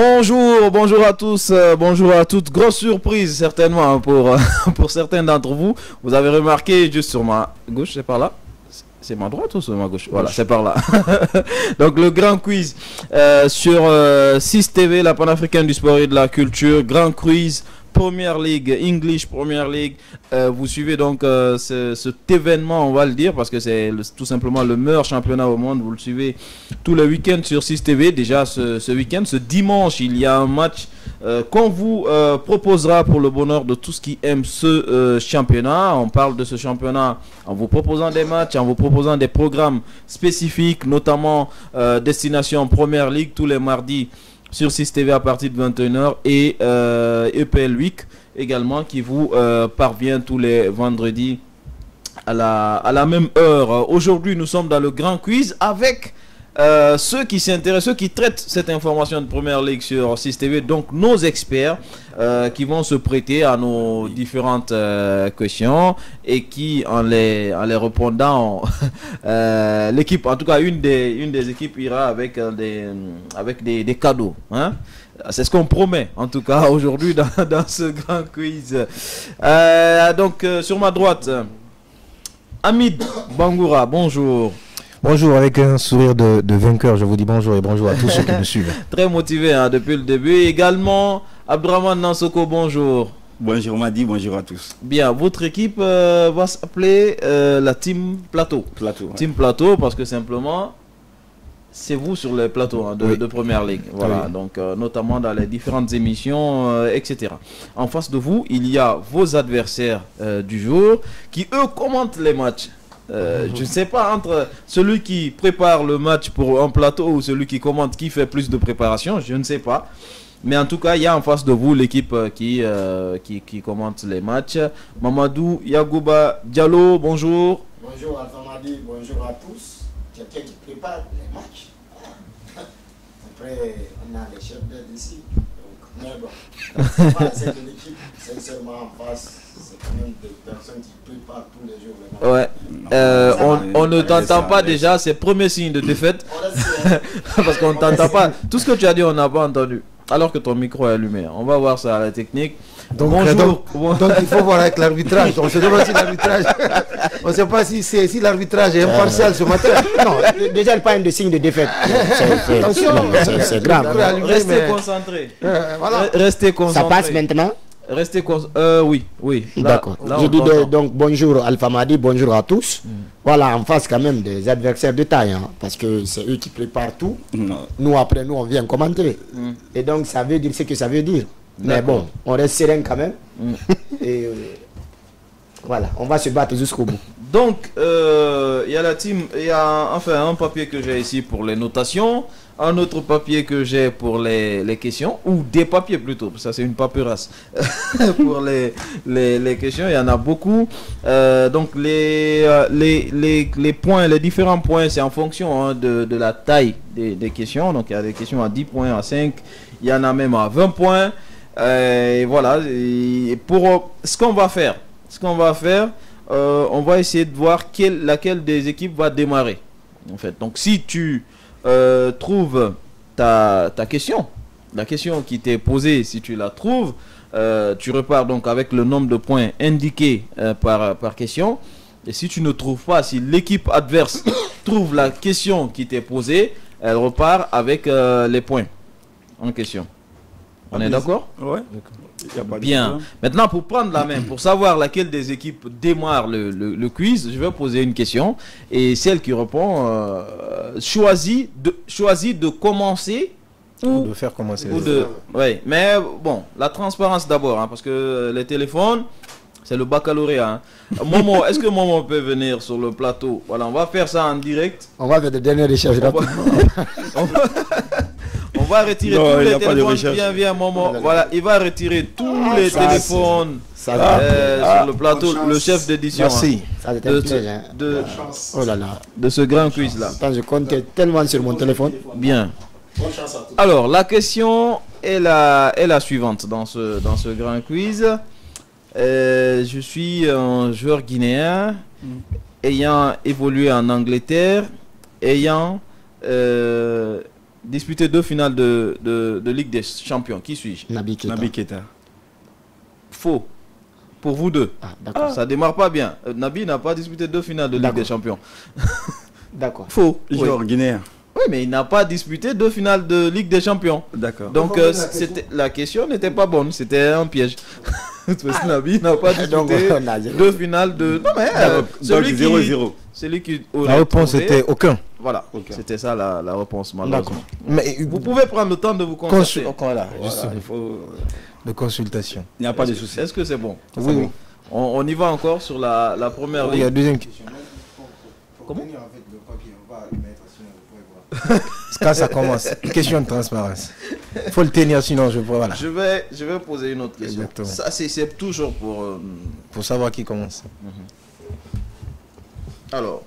Bonjour, bonjour à tous, bonjour à toutes. Grosse surprise certainement hein, pour certains d'entre vous. Vous avez remarqué juste sur ma gauche, c'est par là. C'est ma droite ou sur ma gauche? Voilà, c'est par là. Donc le grand quiz sur 6 TV, la panafricaine du sport et de la culture. Grand quiz Premier League, English Premier League. Vous suivez donc cet événement, on va le dire, parce que c'est tout simplement le meilleur championnat au monde. Vous le suivez tous les week-ends sur 6 TV. Déjà ce week-end, ce dimanche, il y a un match qu'on vous proposera pour le bonheur de tous qui aiment ce championnat. On parle de ce championnat en vous proposant des matchs, en vous proposant des programmes spécifiques, notamment Destination Premier League tous les mardis sur 6 TV à partir de 21h et EPL Week également qui vous parvient tous les vendredis à la même heure. Aujourd'hui, nous sommes dans le grand quiz avec ceux qui s'intéressent, ceux qui traitent cette information de Première Ligue sur 6 TV, donc nos experts qui vont se prêter à nos différentes questions et qui, en les répondant, l'équipe, en tout cas une des équipes ira avec des cadeaux. Hein? C'est ce qu'on promet, en tout cas, aujourd'hui dans ce grand quiz. Donc, sur ma droite, Hamid Bangoura, bonjour. Bonjour, avec un sourire de vainqueur, je vous dis bonjour et bonjour à tous ceux qui me suivent. Très motivé hein, depuis le début. Également, Abdraman Nansoko, bonjour. Bonjour Madi, bonjour à tous. Bien, votre équipe va s'appeler la Team Plateau. Team Plateau, parce que simplement, c'est vous sur les plateaux hein, de Première Ligue. Voilà, donc notamment dans les différentes émissions, etc. En face de vous, il y a vos adversaires du jour qui, eux, commentent les matchs. Je ne sais pas entre celui qui prépare le match pour un plateau ou celui qui commente qui fait plus de préparation, je ne sais pas. Mais en tout cas, il y a en face de vous l'équipe qui commente les matchs. Mamadou Yagouba Diallo, bonjour. Bonjour Alpha Madi, bonjour à tous. Quelqu'un qui prépare les matchs. Après, on a les chefs d'aide ici. Mais bon, c'est que l'équipe, sincèrement, en face, c'est quand même des personnes qui préparent tous les jours les matchs. Ouais. On ne t'entend pas déjà, c'est premier signe de défaite. Parce qu'on ne t'entend pas. Tout ce que tu as dit, on n'a pas entendu. Alors que ton micro est allumé. On va voir ça à la technique. Donc, bonjour. Donc il faut voir avec l'arbitrage. On se demande si l'arbitrage. On ne sait pas si l'arbitrage est impartial ce matin. Non, déjà il parle de signe de défaite. C'est grave. Restez concentrés. Voilà. Restez concentrés. Ça passe maintenant? Restez oui. D'accord. Je dis donc bonjour Alpha Madi, bonjour à tous. Voilà, en face quand même des adversaires de taille, hein, parce que c'est eux qui préparent tout. Nous, après, on vient commenter. Et donc, ça veut dire ce que ça veut dire. Mais bon, on reste serein quand même. Et voilà, on va se battre jusqu'au bout. Donc, il y a la team, il y a enfin un papier que j'ai ici pour les notations, un autre papier que j'ai pour les questions, ou des papiers plutôt, ça c'est une paperasse. Pour les questions, il y en a beaucoup. Donc, les points, les différents points, c'est en fonction hein, de la taille des questions. Donc, il y a des questions à 10 points, à 5, il y en a même à 20 points. Et voilà, et pour ce qu'on va faire, on va essayer de voir laquelle des équipes va démarrer. En fait, donc si tu trouves ta question, la question qui t'est posée, si tu la trouves, tu repars donc avec le nombre de points indiqués par question. Et si tu ne trouves pas, si l'équipe adverse trouve la question qui t'est posée, elle repart avec les points en question. On est d'accord? Ouais. Bien. Maintenant, pour prendre la main, pour savoir laquelle des équipes démarre le quiz, je vais poser une question. Et celle qui répond choisit de commencer ou de faire commencer. Oui, mais bon, la transparence d'abord, hein, parce que les téléphones, c'est le baccalauréat. Hein. Momo, est-ce que Momo peut venir sur le plateau? Voilà, on va faire ça en direct. On va faire des dernières recherches. On va retirer tous les téléphones. Viens, Momo. Voilà, il va retirer tous les téléphones sur le plateau. Le chef d'édition. Merci. De ce grand quiz là. Je comptais tellement sur mon téléphone. Bien. Alors, la question est la suivante dans ce grand quiz. Je suis un joueur guinéen ayant évolué en Angleterre, ayant disputé 2 finales de Ligue des Champions. Qui suis-je? Naby Keita. Naby Keita. Faux. Pour vous deux. Ah, d'accord. Ça démarre pas bien. Naby n'a pas disputé 2 finales de Ligue des Champions. D'accord. Faux. Joueur guinéen. Oui, mais il n'a pas disputé 2 finales de Ligue des Champions. D'accord. Donc la question n'était pas bonne, c'était un piège. Parce que Naby n'a pas disputé 2 finales de... Non mais donc 0-0. Celui qui La réponse trouvé, était aucun. Voilà, c'était ça la réponse malheureusement. Mais Vous pouvez prendre le temps de vous consulter. voilà, Voilà, il faut... de consultation. Il n'y a pas de souci. Est-ce que c'est bon? Oui, oui. On y va encore sur la première Il y a ligne. deuxième question. Comment? Quand ça commence, question de transparence. Il faut le tenir, sinon je pourrais. Voilà. Je vais poser une autre question. Exactement. Ça, c'est toujours Pour savoir qui commence. Alors,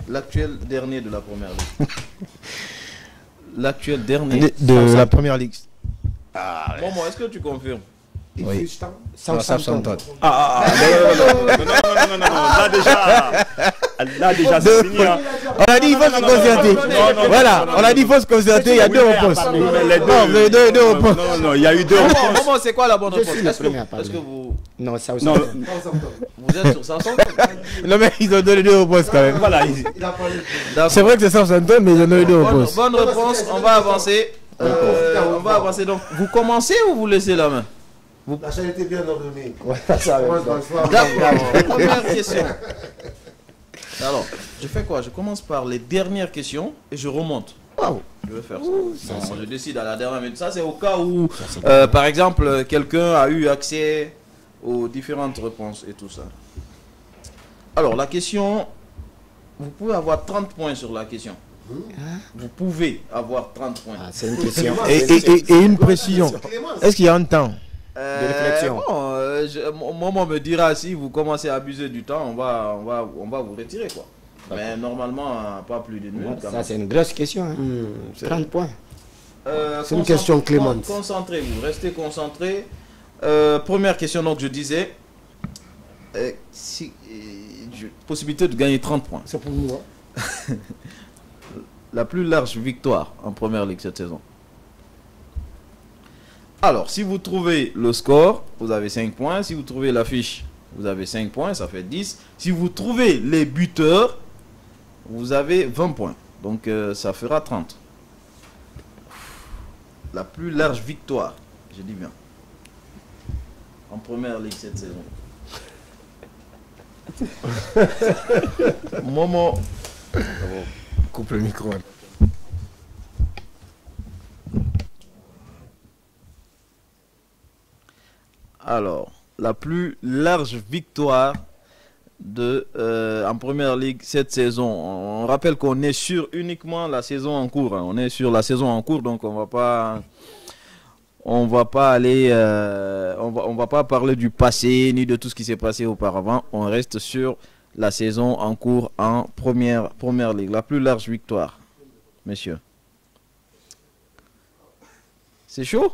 l'actuel dernier de la première ligue. L'actuel dernier. De la première ligue. Momo, est-ce que tu confirmes? Oui. Southampton. non, là déjà c'est fini. Hein. On a dit il faut se concerter. Voilà, on a dit il faut se concerter. Il y a deux réponses. Non, vous avez deux réponses. Non, il y a eu deux réponses. Momo, c'est quoi la bonne Je réponse? suis le premier à parler. Est-ce que vous Non, Southampton. vous êtes sur Southampton? Non, mais ils ont donné deux réponses quand même. Voilà, D'accord. C'est vrai que c'est Southampton, mais ils ont donné deux réponses. Bonne réponse, on va avancer. On va avancer. Donc, vous commencez ou vous laissez la main? La charité bien ordonnée. D'accord. Première question. Alors, je fais quoi? Je commence par les dernières questions et je remonte. Je vais faire ça. Non, je décide à la dernière minute. Ça, c'est au cas où, par exemple, quelqu'un a eu accès aux différentes réponses et tout ça. Alors, la question, vous pouvez avoir 30 points sur la question. Vous pouvez avoir 30 points. Ah, c'est une question. Et une précision. Est-ce qu'il y a un temps de réflexion. Bon, Maman me dira si vous commencez à abuser du temps, on va vous retirer quoi. Mais normalement, pas plus d'une minute. Ça, c'est une grosse question. Hein. 30 points. C'est une question clémente. Concentrez-vous, restez concentrés. Première question, donc je disais, possibilité de gagner 30 points. C'est pour moi. La plus large victoire en première ligue cette saison. Alors, si vous trouvez le score, vous avez 5 points. Si vous trouvez l'affiche, vous avez 5 points, ça fait 10. Si vous trouvez les buteurs, vous avez 20 points. Donc, ça fera 30. La plus large victoire, je dis bien, en première ligue cette saison. Momo. Coupe le micro. Alors, la plus large victoire en première ligue cette saison. On rappelle qu'on est sur uniquement la saison en cours. Hein. On est sur la saison en cours, donc on va pas aller, on va pas parler du passé ni de tout ce qui s'est passé auparavant. On reste sur la saison en cours en première ligue. La plus large victoire, messieurs. C'est chaud?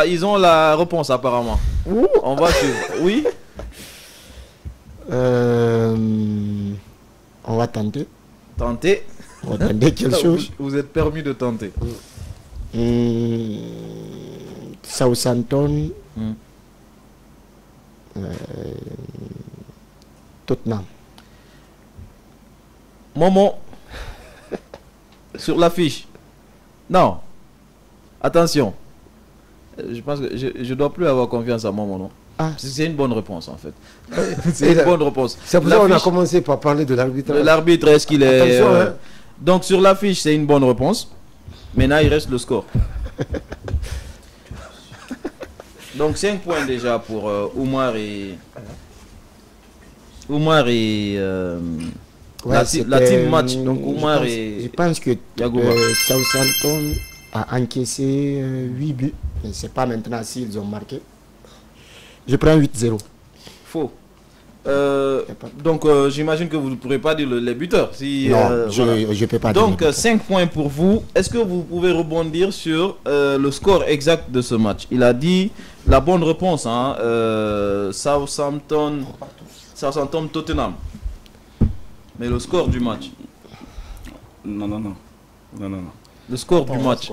Ils ont la réponse apparemment. On va suivre. Oui. On va tenter. Tenter. On va tenter quelque chose. Vous êtes permis de tenter. Southampton. Tottenham. Momo. Sur l'affiche. Non. Attention. Je pense que je dois plus avoir confiance à Momo, non? C'est une bonne réponse en fait. C'est une bonne réponse. C'est pour ça qu'on a commencé par parler de l'arbitre. L'arbitre, est-ce qu'il est... Attention, hein. Donc sur l'affiche, c'est une bonne réponse. Maintenant, il reste le score. Donc 5 points déjà pour Oumar et... la team match. Donc Oumar et... Je pense que Yagouba. Southampton a encaissé 8 buts. Je ne sais pas maintenant s'ils ont marqué. Je prends 8-0. Faux. Donc j'imagine que vous ne pourrez pas dire les buteurs. Si, non, je ne peux pas dire. Donc 5 points pour vous. Est-ce que vous pouvez rebondir sur le score exact de ce match? Il a dit la bonne réponse. Hein, Southampton Tottenham. Mais le score du match? Non. Le score du match.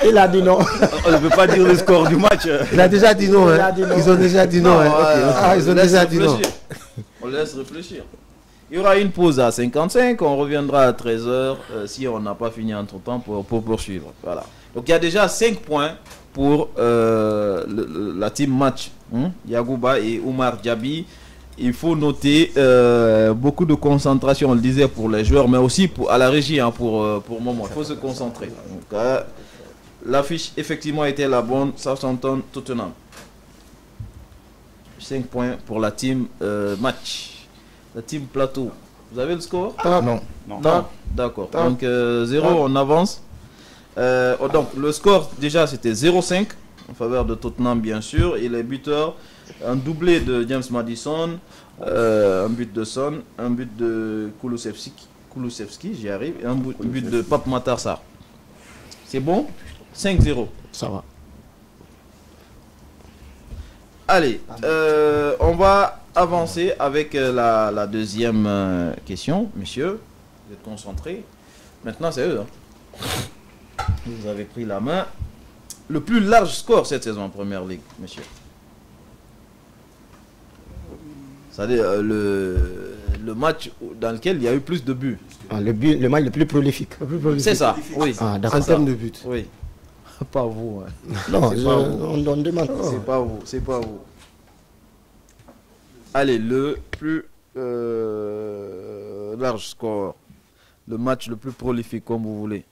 Il a dit non. On ne peut pas dire le score du match. Il a déjà dit non. Il a Hein. dit non. Ils ont déjà dit non. Hein. Ils ont laisse déjà dit non. réfléchir. On laisse réfléchir. Il y aura une pause à 55, on reviendra à 13h si on n'a pas fini entre temps pour poursuivre. Voilà. Donc il y a déjà 5 points pour la team match. Yagouba et Oumar Diaby. Il faut noter beaucoup de concentration, on le disait, pour les joueurs, mais aussi à la régie pour Momo. Il faut se concentrer. Donc, l'affiche effectivement était la bonne. Southampton, Tottenham. 5 points pour la team match. La team plateau. Vous avez le score? Non. D'accord. Donc 0, on avance. Donc le score déjà c'était 0-5 en faveur de Tottenham bien sûr. Et les buteurs, un doublé de James Maddison, un but de Son, un but de Kulusevski, j'y arrive, et un but de Pape Matar Sarr. C'est bon? 5-0. Ça va. Allez, on va avancer avec la deuxième question, messieurs. Vous êtes concentrés. Maintenant, c'est eux. Vous avez pris la main. Le plus large score cette saison en Première Ligue, messieurs. C'est-à-dire le match dans lequel il y a eu plus de buts. Le match le plus prolifique. C'est ça, oui. Ah, En d'accord. termes de but. Oui. Pas vous. Hein. Non, C'est pas vous. on demande. C'est pas vous, c'est pas vous. Allez, le plus large score. Le match le plus prolifique, comme vous voulez.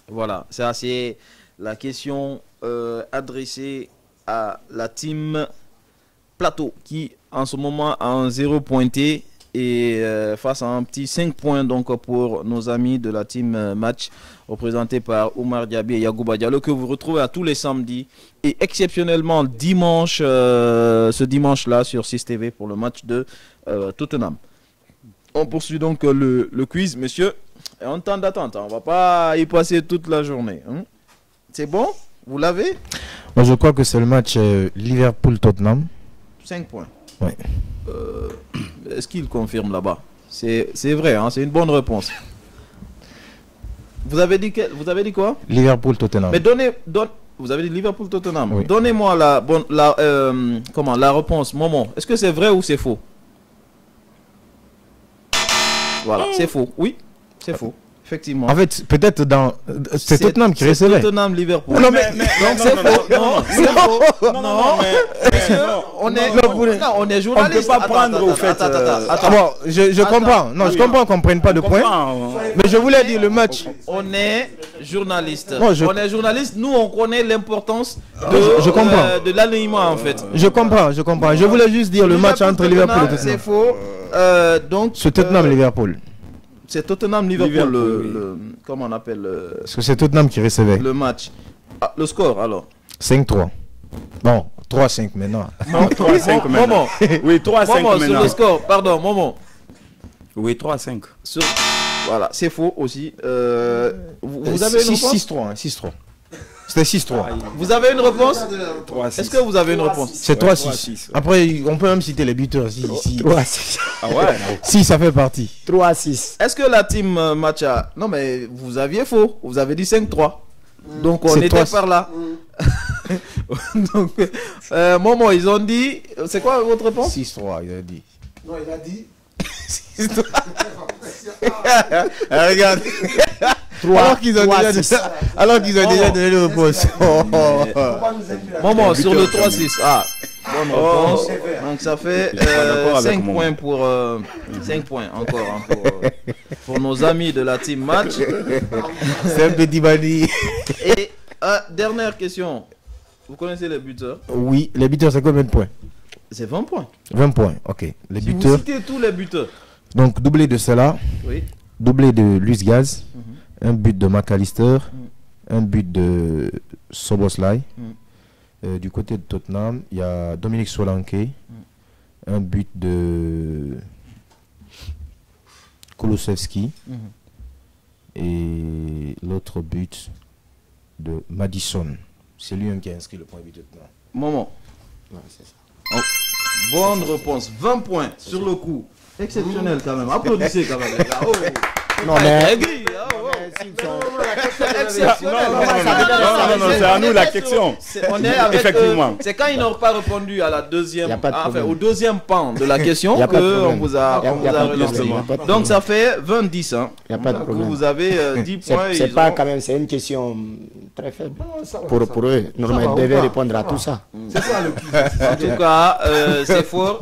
Voilà, ça c'est la question adressée à la team Plateau qui en ce moment a un 0 pointé et face à un petit 5 points donc pour nos amis de la team match représentés par Oumar Diaby et Yagouba Diallo que vous retrouvez à tous les samedis et exceptionnellement dimanche, ce dimanche là sur 6TV pour le match de Tottenham. On poursuit donc le quiz, messieurs. Et en temps d'attente, on va pas y passer toute la journée. Hein. C'est bon? Vous l'avez? Moi, je crois que c'est le match Liverpool-Tottenham. 5 points. Oui. Est-ce qu'il confirme là-bas? C'est vrai, hein, c'est une bonne réponse. Vous avez dit quoi? Liverpool-Tottenham. Mais vous avez dit Liverpool-Tottenham. Oui. Donnez-moi la réponse, Momo. Est-ce que c'est vrai ou c'est faux? Voilà, c'est faux. Oui, c'est faux. Effectivement. En fait, peut-être c'est Tottenham qui recevait. Tottenham-Liverpool. Non, mais Donc c'est faux. Non, c'est faux. Non, on est journaliste. On ne peut pas prendre au fait. Bon, je comprends. Non, je comprends qu'on ne prenne pas de points. Mais je voulais dire le match. On est journaliste. Non, on est journaliste. Nous, on connaît l'importance je comprends. de l'alignement en fait. Je comprends. Je voulais juste dire le match entre Liverpool et Tottenham. C'est faux. Donc. C'est Tottenham-Liverpool. C'est Tottenham-Liverpool. Comment on appelle Parce que c'est Tottenham qui recevait. le match. Ah, le score alors. 5-3. Bon, 3-5 maintenant. Non, 3-5 maintenant. Momo. Oui, 3-5 Momo, sur maintenant. le score. Pardon, Momo. Oui, 3-5. Voilà, c'est faux aussi. Vous avez une réponse? 6-3. 6-3. C'était 6-3. Vous avez une réponse? 3-6. Est-ce que vous avez une réponse? C'est 3-6. Après, on peut même citer les buteurs. Si 3-6. Ah ouais. si ça fait partie. 3-6. Est-ce que la team match a... Non mais vous aviez faux. Vous avez dit 5-3. Donc on C'est était 3-6. par là. Donc, Momo, ils ont dit... C'est quoi votre réponse? 6-3, il a dit. Non, il a dit. Regarde. 3, Alors qu'ils ont déjà donné le réponse. Momo, sur le 3-6. Ah, bonne réponse. Donc ça fait d'accord avec 5 Momo. points pour... 5 points encore hein, pour nos amis de la team match. C'est un petit bandit. Et dernière question. Vous connaissez les buteurs? Oui, les buteurs, c'est combien de points? C'est 20 points. 20 points, ok. Les Si vous buteurs. citez tous les buteurs. Donc, doublé de cela, Oui. doublé de Luis Gaz, un but de McAllister, un but de Soboslai. Du côté de Tottenham, il y a Dominique Solanke, un but de Kulusevski et l'autre but de Maddison. C'est lui-même qui a inscrit le point but de Tottenham. Moment. Ouais, c'est ça. Oh. Bonne réponse. 20 points sur le coup. Exceptionnel quand même. Applaudissez quand même. Les gars. Oh. Non, mais... Gris, ah, ouais. Non, c'est à nous la question. On est avec, Effectivement. c'est quand ils n'ont pas répondu à la deuxième, Y a pas de problème. au deuxième pan de la question Y a pas de que on problème. vous a, Y a on vous pas a de relancé. problème. Y a pas de Donc problème. ça fait 20-10. Hein. Y a pas de Donc, problème. vous avez 10 points. C'est ils pas ont- quand même, c'est une question très faible. Ça va, Pour eux, va, normalement, on ils devaient va. répondre à tout ça. C'est ça le plus. En tout cas, c'est fort.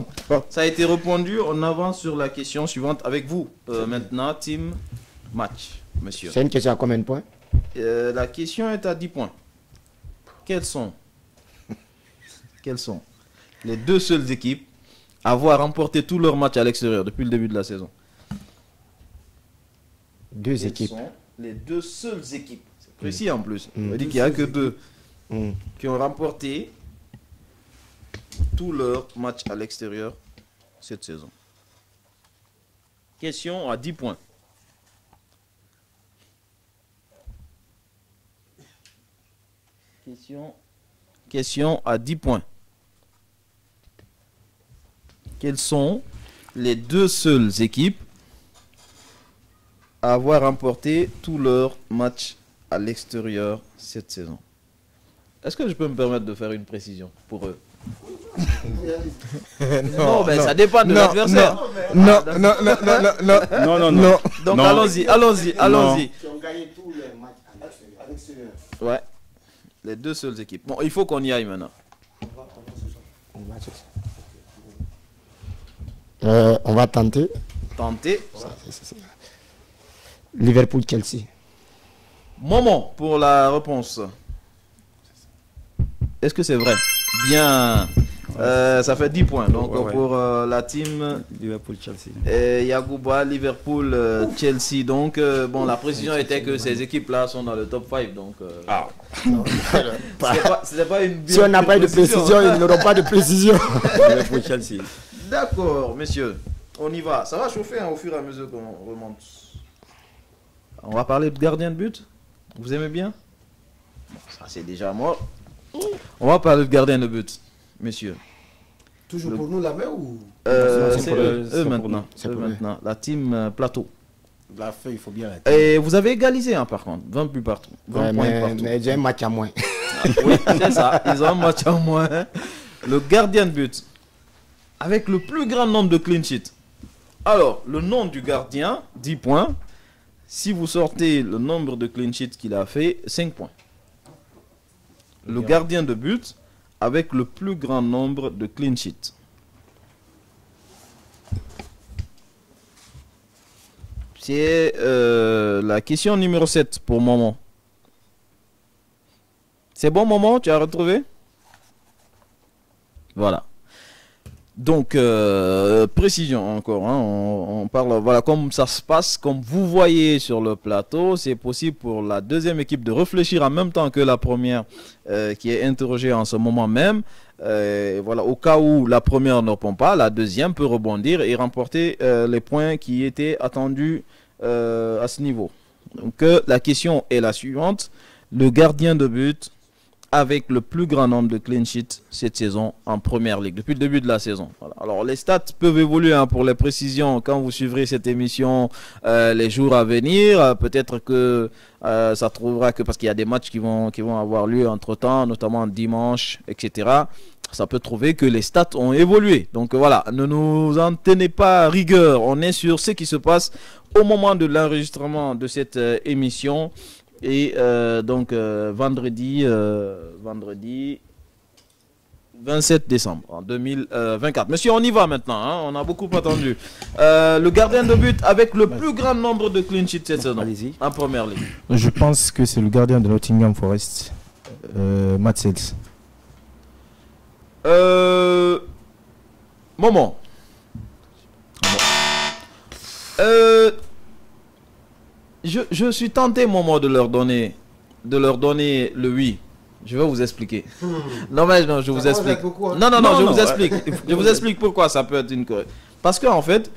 Ça a été répondu. On avance sur la question suivante avec vous. Maintenant, team match, monsieur. C'est une question à combien de points? La question est à 10 points. Quelles sont les deux seules équipes à avoir remporté tous leurs matchs à l'extérieur depuis le début de la saison? Deux Quelles équipes. sont les deux seules équipes? C'est précis en plus. On veut dire qu'il n'y a que deux qui ont remporté tous leurs matchs à l'extérieur cette saison. Question à 10 points. Question à 10 points. Quelles sont les deux seules équipes à avoir remporté tous leurs matchs à l'extérieur cette saison? Est-ce que je peux me permettre de faire une précision pour eux? Non, mais ça dépend de l'adversaire. Non. Donc Non. allons-y. Qui ont gagné tous les matchs à l'extérieur. Ouais. Les deux seules équipes. Bon, il faut qu'on y aille maintenant. On va tenter. Tenter. Liverpool-Chelsea. Moment pour la réponse. Est-ce que c'est vrai? Bien. Ça fait 10 points. Donc Ouais. pour la team Liverpool-Chelsea. Yagouba, Liverpool, Chelsea. Donc bon, la précision était que ces équipes-là sont dans le top 5. Donc c'était pas une Si on n'a pas eu de précision, ils n'auront pas de précision. Liverpool-Chelsea. D'accord, messieurs. On y va. Ça va chauffer hein, au fur et à mesure qu'on remonte. On va parler de gardien de but. Vous aimez bien? Bon, ça c'est déjà mort. On va parler de gardien de but, messieurs. Toujours pour nous la main ou C'est pour eux, eux c'est pour maintenant. C'est Eux pour eux. maintenant. La team Plateau. la feuille, il faut bien la Et vous avez égalisé hein, par contre. 20 buts partout. 20 Ouais, points mais, partout. mais j'ai un match à moins. Oui, c'est ça. Ils ont un match en moins. Le gardien de but. Avec le plus grand nombre de clean sheets. Alors, le nom du gardien, 10 points. Si vous sortez le nombre de clean sheets qu'il a fait, 5 points. Le gardien de but avec le plus grand nombre de clean sheets. C'est la question numéro 7 pour Maman. C'est bon, Maman? Tu as retrouvé? Voilà. Donc, précision encore, hein, on parle, voilà, comme ça se passe, comme vous voyez sur le plateau, c'est possible pour la deuxième équipe de réfléchir en même temps que la première qui est interrogée en ce moment même. Voilà, au cas où la première ne répond pas, la deuxième peut rebondir et remporter les points qui étaient attendus à ce niveau. Donc, la question est la suivante. Le gardien de but avec le plus grand nombre de clean sheets cette saison en première ligue, depuis le début de la saison. Voilà. Alors les stats peuvent évoluer hein, pour les précisions quand vous suivrez cette émission les jours à venir. Peut-être que ça trouvera que, parce qu'il y a des matchs qui vont avoir lieu entre temps, notamment dimanche, etc. Ça peut trouver que les stats ont évolué. Donc voilà, ne nous en tenez pas rigueur. On est sur ce qui se passe au moment de l'enregistrement de cette émission. Et donc vendredi 27 décembre en 2024. Monsieur, on y va maintenant, hein, on a beaucoup attendu. Le gardien de but avec le plus grand nombre de clean sheets cette saison en première ligue. Je pense que c'est le gardien de Nottingham Forest, Matt Sales. Moment. Je suis tenté, Moment, de leur donner le oui. Je vais vous expliquer. Non, mais non, je vous explique. Non, je vous explique. Je vous explique pourquoi ça peut être une correcte. Parce qu'en fait,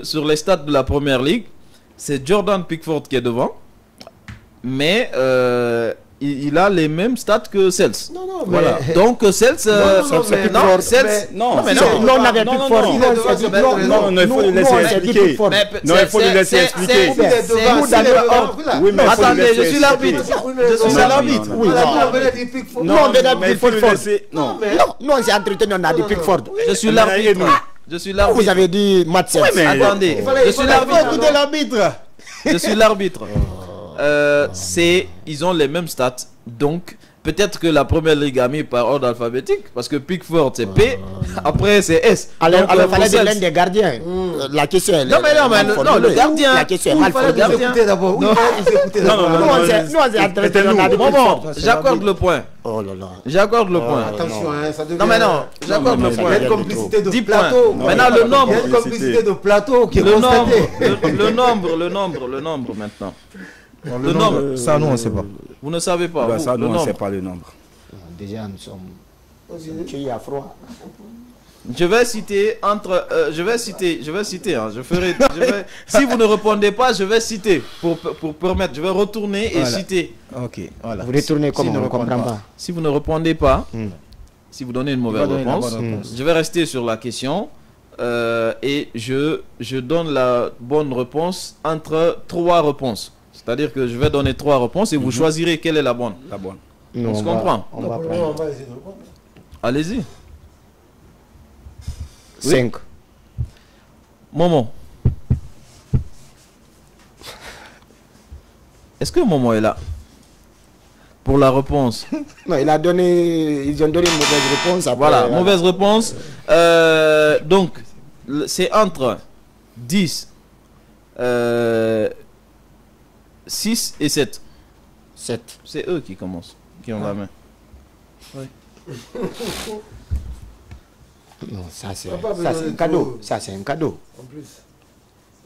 sur les stats de la première ligue, c'est Jordan Pickford qui est devant. Mais il a les mêmes stats que Cels. Non, non, Voilà. Donc Cels, non, mais non, on avait plus fort. Non, il faut le laisser expliquer. Non, il faut le laisser expliquer. Oui, mais attendez, je suis l'arbitre. Je suis l'arbitre. Non, mais il faut le laisser. Non, nous on s'est entretenu, on a dit Pickford. Je suis l'arbitre. Je suis l'arbitre. Vous avez dit Mathieu. Attendez, je suis l'arbitre. Je suis l'arbitre. Ils ont les mêmes stats. Donc, peut-être que la première ligue a mis par ordre alphabétique. Parce que Pickford c'est P, après c'est S. Alors, il fallait dire l'un des gardiens. La question est. Non, le gardien. La question est mal formulée. Écoutez d'abord. non, Nous on s'est entretenu, on a dit Pickford. J'accorde le point. Oh là là. J'accorde le point. Attention, ça devient. Non, mais non, j'accorde le Il y a point. une complicité de 10 plateau. points. Maintenant, le nombre. Il y a une complicité de plateau qui est Le constatée. nombre maintenant. Non, Le nombre. Ça, nous, on ne sait pas. Vous ne savez pas. Bah, vous, ça, le nous, on ne nombre. sait pas le nombre. Déjà, nous sommes cueillis à froid. Je vais citer entre. Je vais citer. Hein, si vous ne répondez pas, je vais citer pour permettre. Je vais retourner et Voilà. citer. Ok, voilà. Vous retournez comment? Si On ne ne comprend répond pas. Si vous ne répondez pas, si vous donnez une mauvaise donner la réponse, bonne réponse. je vais rester sur la question et je donne la bonne réponse entre 3 réponses. C'est-à-dire que je vais donner 3 réponses et vous choisirez quelle est la bonne. La bonne. Nous, On se comprend. On va prendre va essayer de répondre. Allez-y. 5. Momo. Est-ce que Momo est là pour la réponse? Non, ils ont donné une mauvaise réponse. Après, Voilà, mauvaise réponse. Donc, c'est entre 10, 6 et 7. 7. C'est eux qui commencent, qui ont la main. Non, ça c'est On va pas besoin un de cadeau. tout. Ça c'est un cadeau. En plus,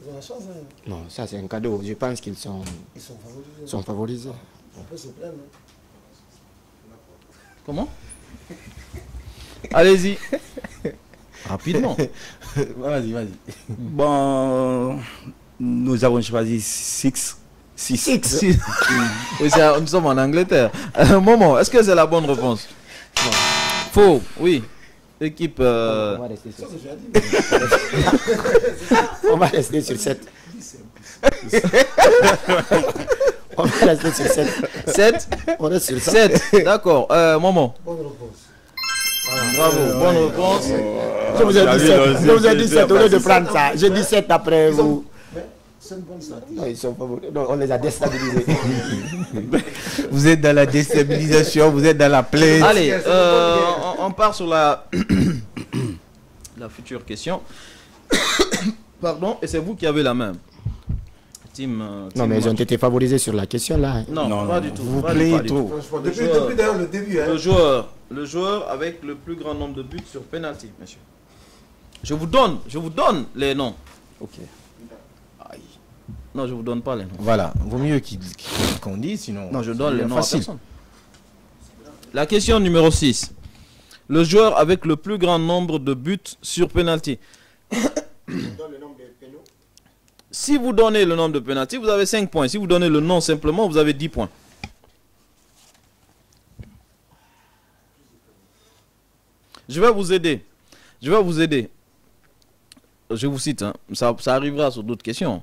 ils ont la chance, hein. Non, ça c'est un cadeau. Je pense qu'ils sont Ils sont favorisés. favorisés. On peut se plaindre. Comment? Allez-y. Rapidement. Vas-y. Bon, nous avons choisi 6. Si. Oui, nous sommes en Angleterre. Momo, est-ce que c'est la bonne réponse? Faux, oui. Équipe. On va rester sur 7. On va rester sur 7. On va rester sur 7. 7. On reste sur 7. 7. D'accord. Momo. Bonne réponse. Bravo. Bonne réponse. Je vous ai dit 7. Je vous ai dit 7 au lieu de prendre ça. J'ai dit 7 après vous. C'est une bonne stratégie. Non, ils sont favorisés. Non, on les a déstabilisés. Vous êtes dans la déstabilisation, vous êtes dans la plainte. Allez, on part sur la future question. Pardon, et c'est vous qui avez la main. Non, mais ils ont été favorisés sur la question là. Non, pas du tout. Vous pas plaignez du tout. trop. Franchement, depuis d'ailleurs le début, hein. Le joueur avec le plus grand nombre de buts sur penalty, monsieur. Je vous donne les noms. Ok. Non, je vous donne pas les noms. Voilà, vaut mieux qu'on dise, sinon. Non, je donne les noms à facile. personne. La question numéro 6. Le joueur avec le plus grand nombre de buts sur penalty. Si vous donnez le nombre de penalty, vous avez 5 points. Si vous donnez le nom simplement, vous avez 10 points. Je vais vous aider. Je vous cite, hein. Ça arrivera sur d'autres questions.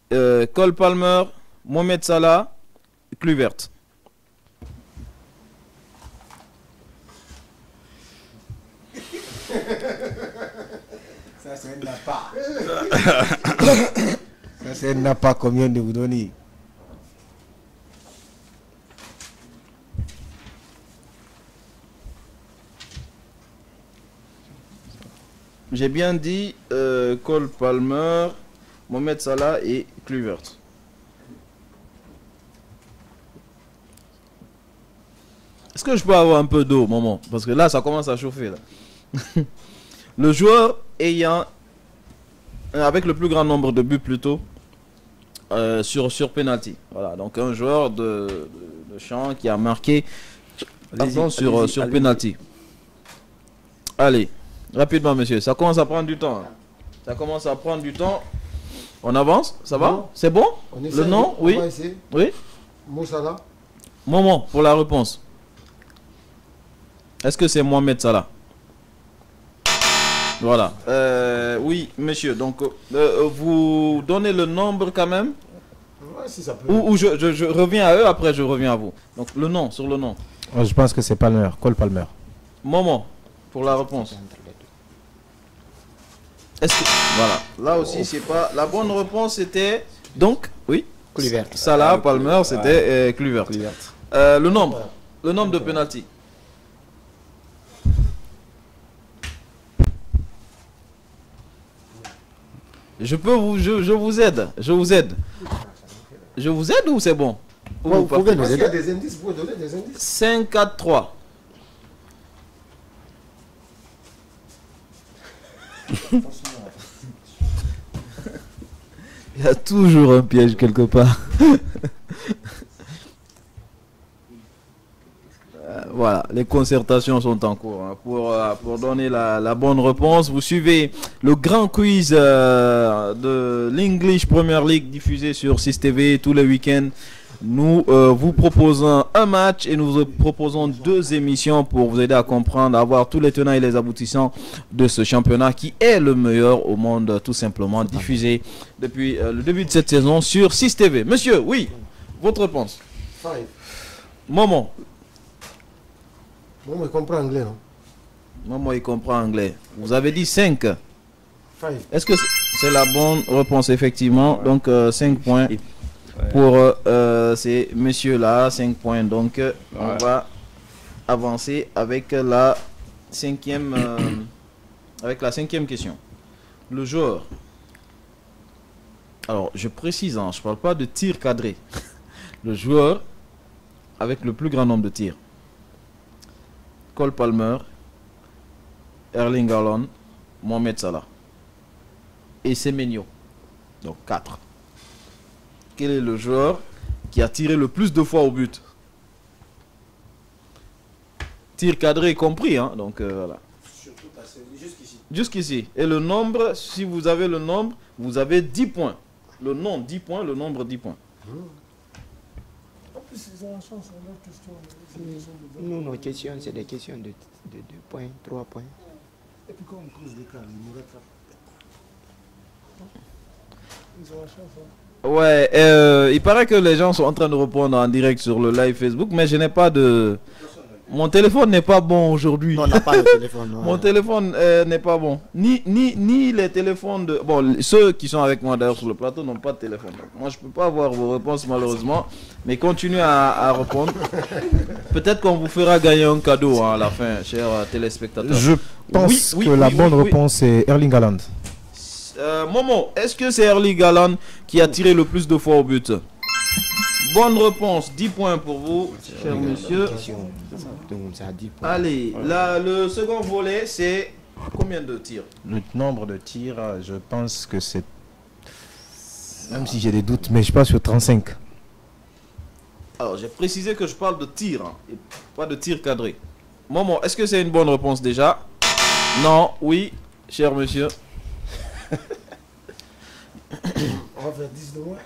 Cole Palmer, Mohamed Salah, Kluivert. Ça, c'est un appât. Ça, c'est un appât combien de vous donner. J'ai bien dit Cole Palmer, Mohamed Salah et Kluivert. Est-ce que je peux avoir un peu d'eau, maman? Parce que là, ça commence à chauffer. Là. Le joueur ayant, avec le plus grand nombre de buts plutôt, sur penalty. Voilà, donc un joueur de champ qui a marqué sur penalty. Allez, rapidement, monsieur. Ça commence à prendre du temps. Hein. Ça commence à prendre du temps. On avance? Ça va? Non. C'est bon? On Le essaie, nom? on Oui. va essayer. Oui. Moussala. Moment pour la réponse. Est-ce que c'est Mohamed Salah? Voilà. Oui, monsieur. Donc, vous donnez le nombre quand même? Ouais, si ça peut. Ou je reviens à eux, après je reviens à vous. Donc, le nom, sur le nom. Je pense que c'est Palmer, Cole Palmer. Moment pour la réponse. Est-ce que... Voilà. Là aussi, c'est pas... La bonne réponse, c'était... Donc, oui. Kluivert. Salah, Palmer, c'était Kluivert. Le nombre. Le nombre de penalty. Je vous aide. Je vous aide. Je vous aide ou c'est bon? Vous pouvez nous aider. Des indices, vous pouvez donner des indices. 5, 4, 3. Il y a toujours un piège quelque part. Voilà, les concertations sont en cours hein, pour donner la bonne réponse. Vous suivez le grand quiz de l'English Premier League diffusé sur 6TV tous les week-ends. Nous vous proposons un match et nous vous proposons 2 émissions pour vous aider à comprendre, à voir tous les tenants et les aboutissants de ce championnat qui est le meilleur au monde, tout simplement, diffusé depuis le début de cette saison sur 6TV. Monsieur, oui, votre réponse. 5. Moment. Bon, il comprend anglais, non? Maman, il comprend anglais. Vous avez dit 5. 5. Est-ce que c'est la bonne réponse, effectivement? Donc, 5 points pour ces messieurs-là. 5 points. Donc, on va avancer avec la 5e question. Le joueur. Alors, je précise, hein, je ne parle pas de tir cadré. Le joueur avec le plus grand nombre de tirs. Cole Palmer, Erling Haaland, Mohamed Salah et Semenyo. Donc 4. Quel est le joueur qui a tiré le plus de fois au but? Tir cadré compris, hein? Donc voilà. Jusqu'ici. Jusqu'ici. Et le nombre, si vous avez le nombre, vous avez 10 points. Le nom 10 points, le nombre 10 points. Nous, nos questions, c'est des questions de 2 points, 3 points. Et puis quand on creuse des cas, ils nous rattrapent. Ils ont la chance, hein. Ouais, il paraît que les gens sont en train de répondre en direct sur le live Facebook, mais je n'ai pas de... Mon téléphone n'est pas bon aujourd'hui. Non, on n'a pas de téléphone. Ouais. Mon téléphone n'est pas bon. Ni les téléphones de... Bon, ceux qui sont avec moi d'ailleurs sur le plateau n'ont pas de téléphone. Donc, moi, je ne peux pas avoir vos réponses malheureusement. Mais continuez à répondre. Peut-être qu'on vous fera gagner un cadeau hein, à la fin, chers téléspectateurs. Je pense que la bonne réponse est Erling Haaland. Momo, est-ce que c'est Erling Haaland qui a tiré le plus de fois au but? Bonne réponse, 10 points pour vous, cher monsieur. Allez, là, le second volet, c'est combien de tirs? Le nombre de tirs, je pense que c'est... Même si j'ai des doutes, mais je passe sur 35. Alors, j'ai précisé que je parle de tir, hein, et pas de tir cadré. Momo, est-ce que c'est une bonne réponse déjà? Non, oui, cher monsieur. On va faire 10 de moins.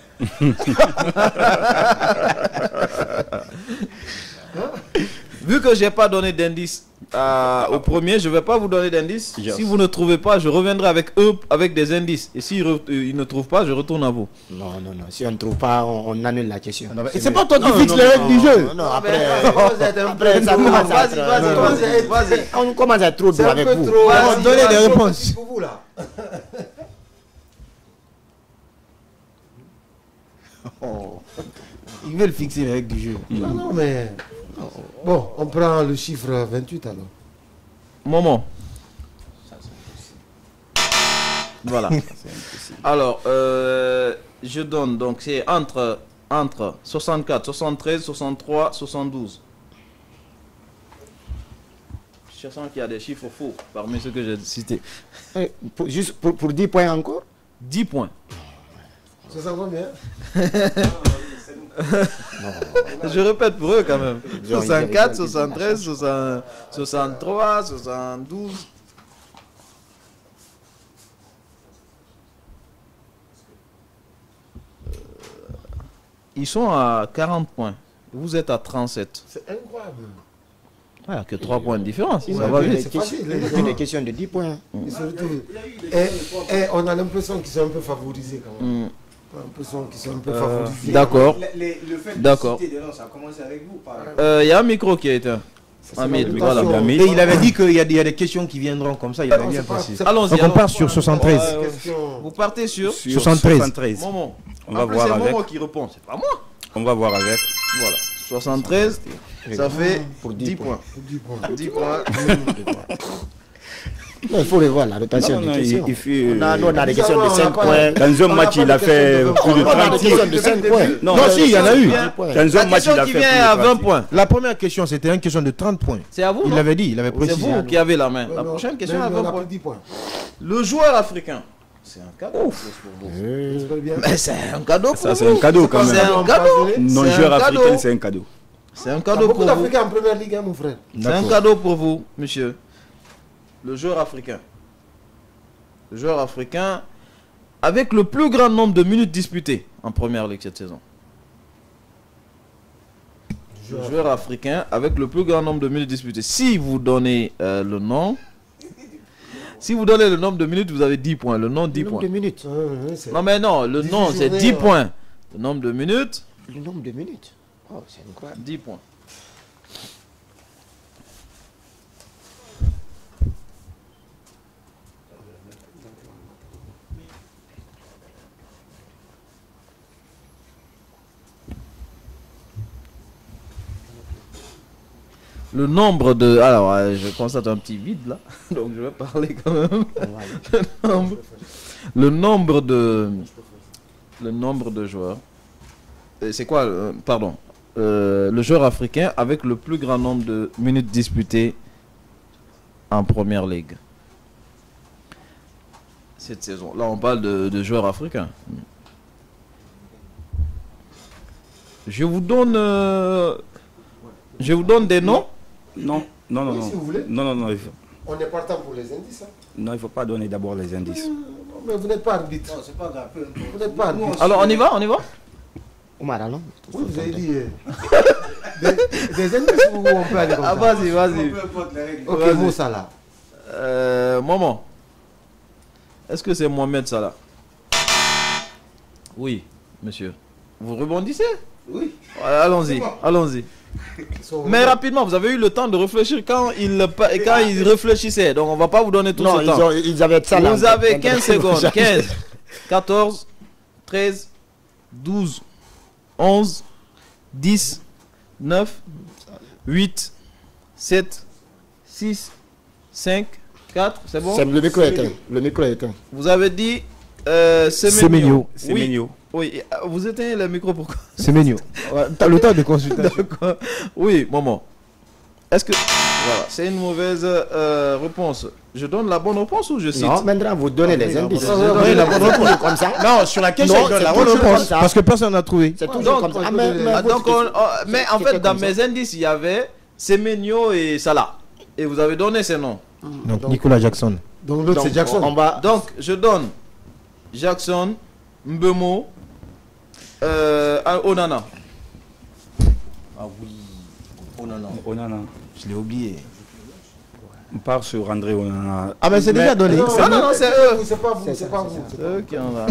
Vu que j'ai pas donné d'indice au premier, je vais pas vous donner d'indice. Yes. Si vous ne trouvez pas, je reviendrai avec eux avec des indices. Et s'ils ne trouvent pas, je retourne à vous. Non. Si on ne trouve pas, on annule la question. Et c'est pas toi qui fixe les règles du jeu. Non, après ça commence à être... Vas-y. On commence à être trop dur avec vous. On va donner des réponses. Pour vous là. Ils veulent fixer les règles du jeu. Non, mais... Bon, on prend le chiffre 28 alors. Moment. Voilà. Alors, je donne, donc c'est entre 64, 73, 63, 72. Je sens qu'il y a des chiffres faux parmi ceux que j'ai cités. Juste pour 10 points encore? 10 points. Ça va bien. Je répète pour eux quand même. 64, 73, 63, 72. Ils sont à 40 points. Vous êtes à 37. C'est incroyable. Il n'y a que 3 points de différence. C'est Ça va vite. une question de 10 points. Et on a l'impression qu'ils sont un peu favorisés quand même. L'impression qu'ils sont un peu favorisés. D'accord. Le fait de D'accord. citer des noms, ça a commencé avec vous. Il y a un micro qui a été. Hamid, voilà. Et il avait dit qu'il y a des questions qui viendront comme ça, il avait bien précisé. Allons-y. Donc on part sur 73. Vous partez sur 73. Momo. On va voir avec. C'est Momo qui répond, c'est pas moi. On va voir avec. Voilà. 73, ça fait pour 10 points. 10 points. Non, il faut revoir la rotation des questions. On On a des questions de 5 points. Dans un match, il a fait plus de On a des 30 questions de 5 points. Non, si, il y en a eu. Dans La un match, question il a qui fait vient plus à de 20 30. points. La première question, c'était une question de 30 points. C'est à vous, Il non? l'avait dit, il avait C'est précisé. vous qui avez la main. La prochaine question à 20 points. 10 points. Le joueur africain. C'est un cadeau. Mais c'est un cadeau pour Ça, c'est vous. un cadeau quand C'est même. un cadeau. Non-joueur C'est un cadeau. africain, c'est un cadeau. C'est un Il y a cadeau beaucoup pour vous. d'Africains en première ligue, hein, mon frère. C'est un cadeau pour vous, monsieur. Le joueur africain. Le joueur africain avec le plus grand nombre de minutes disputées en première ligue cette saison. Le joueur africain avec le plus grand nombre de minutes disputées. Si vous donnez le nom, si vous donnez le nombre de minutes, vous avez 10 points. Le nom, 10 points. Le nombre de minutes. Non, mais non, le nom, c'est 10 points. Le nombre de minutes, Le nombre de minutes. Oh, c'est incroyable. 10 points. Le nombre de... Alors, je constate un petit vide là, donc je vais parler quand même. Le nombre de joueurs. C'est quoi pardon. Le joueur africain avec le plus grand nombre de minutes disputées en première ligue. Cette saison. Là, on parle de joueurs africains. Je vous donne des noms. Non, non, non, Oui, non. si vous voulez. Non, non, non. On est partant pour les indices. Hein. Non, il ne faut pas donner d'abord les indices. Mais vous n'êtes pas arbitre. Non, c'est pas grave. Vous n'êtes pas arbitre. Alors, on y va, Omar, alors Oui, vous avez dit des indices où on peut aller comme ça. vas-y, vas-y. Peu importe les règles. Ok, Vas-y. Mo Salah. Maman. Est-ce que c'est Mohamed Salah? Oui, monsieur. Vous rebondissez? Oui. Allons-y, allons-y. Mais rapidement, vous avez eu le temps de réfléchir quand il réfléchissait. Donc on va pas vous donner tout Non, ce temps. ils avaient ça là. Vous avez 15 secondes. 15, 14, 13, 12, 11, 10, 9, 8, 7, 6, 5, 4. C'est bon? Le micro est éteint. Le micro est éteint. Vous avez dit Semenyo. C'est Oui. mignon. Oui, vous éteignez le micro pourquoi? C'est mignon. T'as le temps de consultation. D'accord. Oui, maman. Est-ce que... Voilà, c'est une mauvaise réponse. Je donne la bonne réponse ou je cite? Non, maintenant vous donnez les indices. donnez la bonne réponse. Comme ça. Non, sur la question, Non, il donne c'est la bonne toujours réponse. comme ça. Parce que personne n'a trouvé. C'est toujours Donc, comme ça. mais en fait, dans mes indices, il y avait Semenyo et Salah. Et vous avez donné ces noms. Donc Nicolas Jackson. Donc l'autre c'est Jackson. On va... Donc, je donne Jackson, Mbemo, Onana. Ah oui. Oh non, non. Onana. Je l'ai oublié. On part sur André Onana. Ah, mais c'est déjà donné. Non, non, non, c'est eux. C'est pas vous, c'est pas vous. C'est eux qui en ont.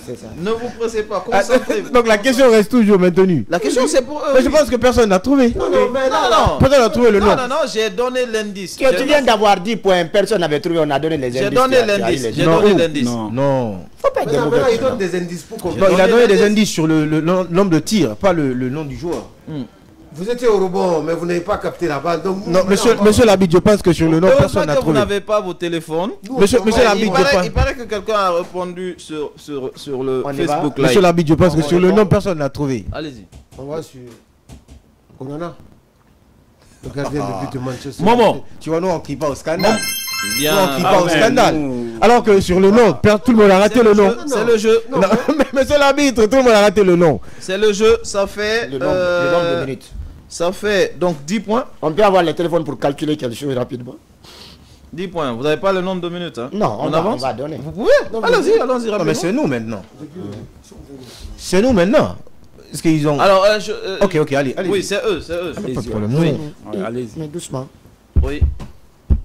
C'est ça. Ne vous pressez pas, concentrez-vous. Donc la question reste toujours maintenue. La question, c'est pour eux. Mais je pense que personne n'a trouvé. Non, non, mais Non, non. Personne n'a trouvé le nom. Non, non, non, j'ai donné l'indice. Tu viens d'avoir 10 points, personne n'avait trouvé, on a donné les indices. J'ai donné l'indice. J'ai donné l'indice. Non. Non. Faut pas être des Maintenant, mauvais il donne clients. des indices pour qu'on... Non, il a donné donné des l'indice. indices sur le nombre de tirs, pas le nom du joueur. Vous étiez au rebond, mais vous n'avez pas capté la balle. Donc, Non, monsieur l'arbitre, je pense que sur le nom, Heureusement personne n'a que vous trouvé. n'avez pas vos téléphones. Monsieur Il l'arbitre, je paraît, pense. il paraît que quelqu'un a répondu sur le On y va. Facebook Monsieur Live. l'arbitre, je pense que sur le nom, personne n'a trouvé. Allez-y. On va sur... Onana. Le gardien de but de Manchester. Maman. Tu vois, nous, on crie pas au scandale. Bien. Non, qui part au mais scandale. nous- Alors que sur le nom, tout le monde a raté le nom. C'est le jeu. Non, mais monsieur l'arbitre, tout le monde a raté le nom. C'est le jeu. Ça fait. Le nombre de minutes. Ça fait donc 10 points. On peut avoir les téléphones pour calculer quelque chose rapidement. 10 points. Vous n'avez pas le nombre de minutes. Hein? Non, on avance. va donner. Vous pouvez. Allons-y, allons-y. Non, mais rapidement. c'est nous maintenant. C'est nous maintenant. Est-ce qu'ils ont... Alors, ok, allez. Oui, c'est eux. Pas de problème. Oui. Allez-y. Mais doucement. Oui.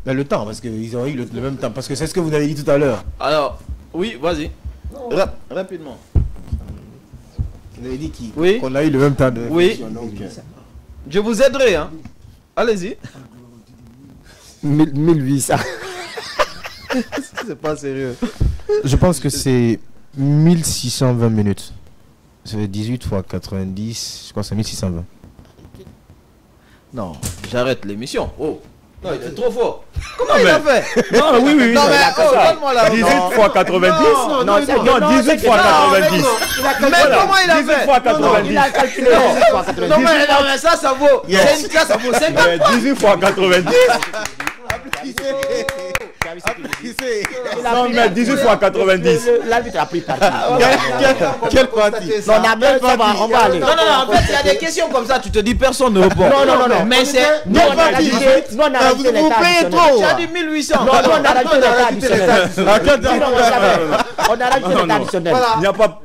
Mais le temps, parce qu'ils ont eu le même temps. Parce que c'est ce que vous avez dit tout à l'heure. Alors, oui, vas-y. Rapidement. Vous avez dit Oui. qu'on a eu le même temps de... Oui. Je vous aiderai, hein. Allez-y. 1800. C'est pas sérieux. Je pense que c'est 1620 minutes. Ça fait 18 fois 90, je crois que c'est 1620. Non, j'arrête l'émission. Oh. Non, il est trop fort. Comment il a fait? Non, oui. Non, mais donne-moi la 18 fois 90. Non, 18 fois 90. Mais comment il a 18 fait? fois 90. Il a calculé 18 fois 90. Non, mais ça vaut. Ça vaut 50 points. 18 fois 90. Non, mais 18 fois 90. L'arbitre a pris parti. Quelle partie? Non, on va aller. Non, en fait, il y a des questions comme ça, tu te dis personne ne répond. Non. Mais c'est. Nous, on a rajouté Vous payez trop. Tu as dit 1800. Non, on a rajouté l'état additionnel. On a rajouté l'état additionnel. Il n'y a pas.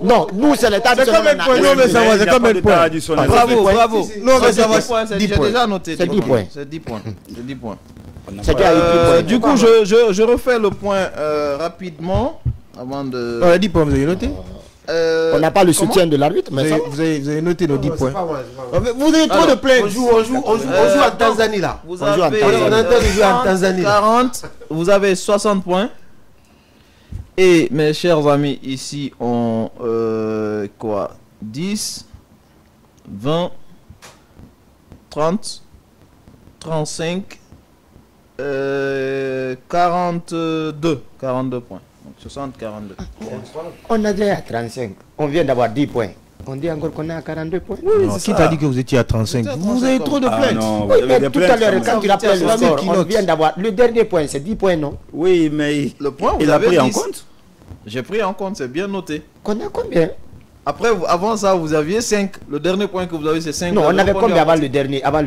Non, nous, c'est l'état additionnel. C'est combien de points? Bravo. Non, mais ça va. J'ai déjà noté. C'est 10 points. C'est 10 points. C'est 10 points. C'est qui a eu 10 points. Du coup, je refais le point rapidement avant de. On a 10 points, vous avez noté? On n'a pas le soutien de l'arbitre, mais ça va. Vous avez noté nos 10 points. Vous avez trop de plaintes. On joue en Tanzanie là. Vous On joue en avez Tanzanie. On est en train de jouer en Tanzanie. 40, vous avez 60 points. Et mes chers amis, ici, on. Quoi 10, 20, 30, 35, 42 points. Donc 60, 42. On a déjà 35. On vient d'avoir 10 points. On dit encore qu'on est à 42 points. Non, qui t'a dit que vous étiez à 35? Vous avez trop de plaintes. Non, Oui, vous mais avez des tout à l'heure, plaintes. quand tu rappelles le Famille score, qui on note. vient d'avoir le dernier point, c'est 10 points, non? Oui, mais Le point, vous il a avez pris en 10. compte. J'ai pris en compte, c'est bien noté. Qu'on a combien? Après, avant ça, vous aviez 5. Le dernier point que vous avez, c'est 5. Non, on avait combien avant le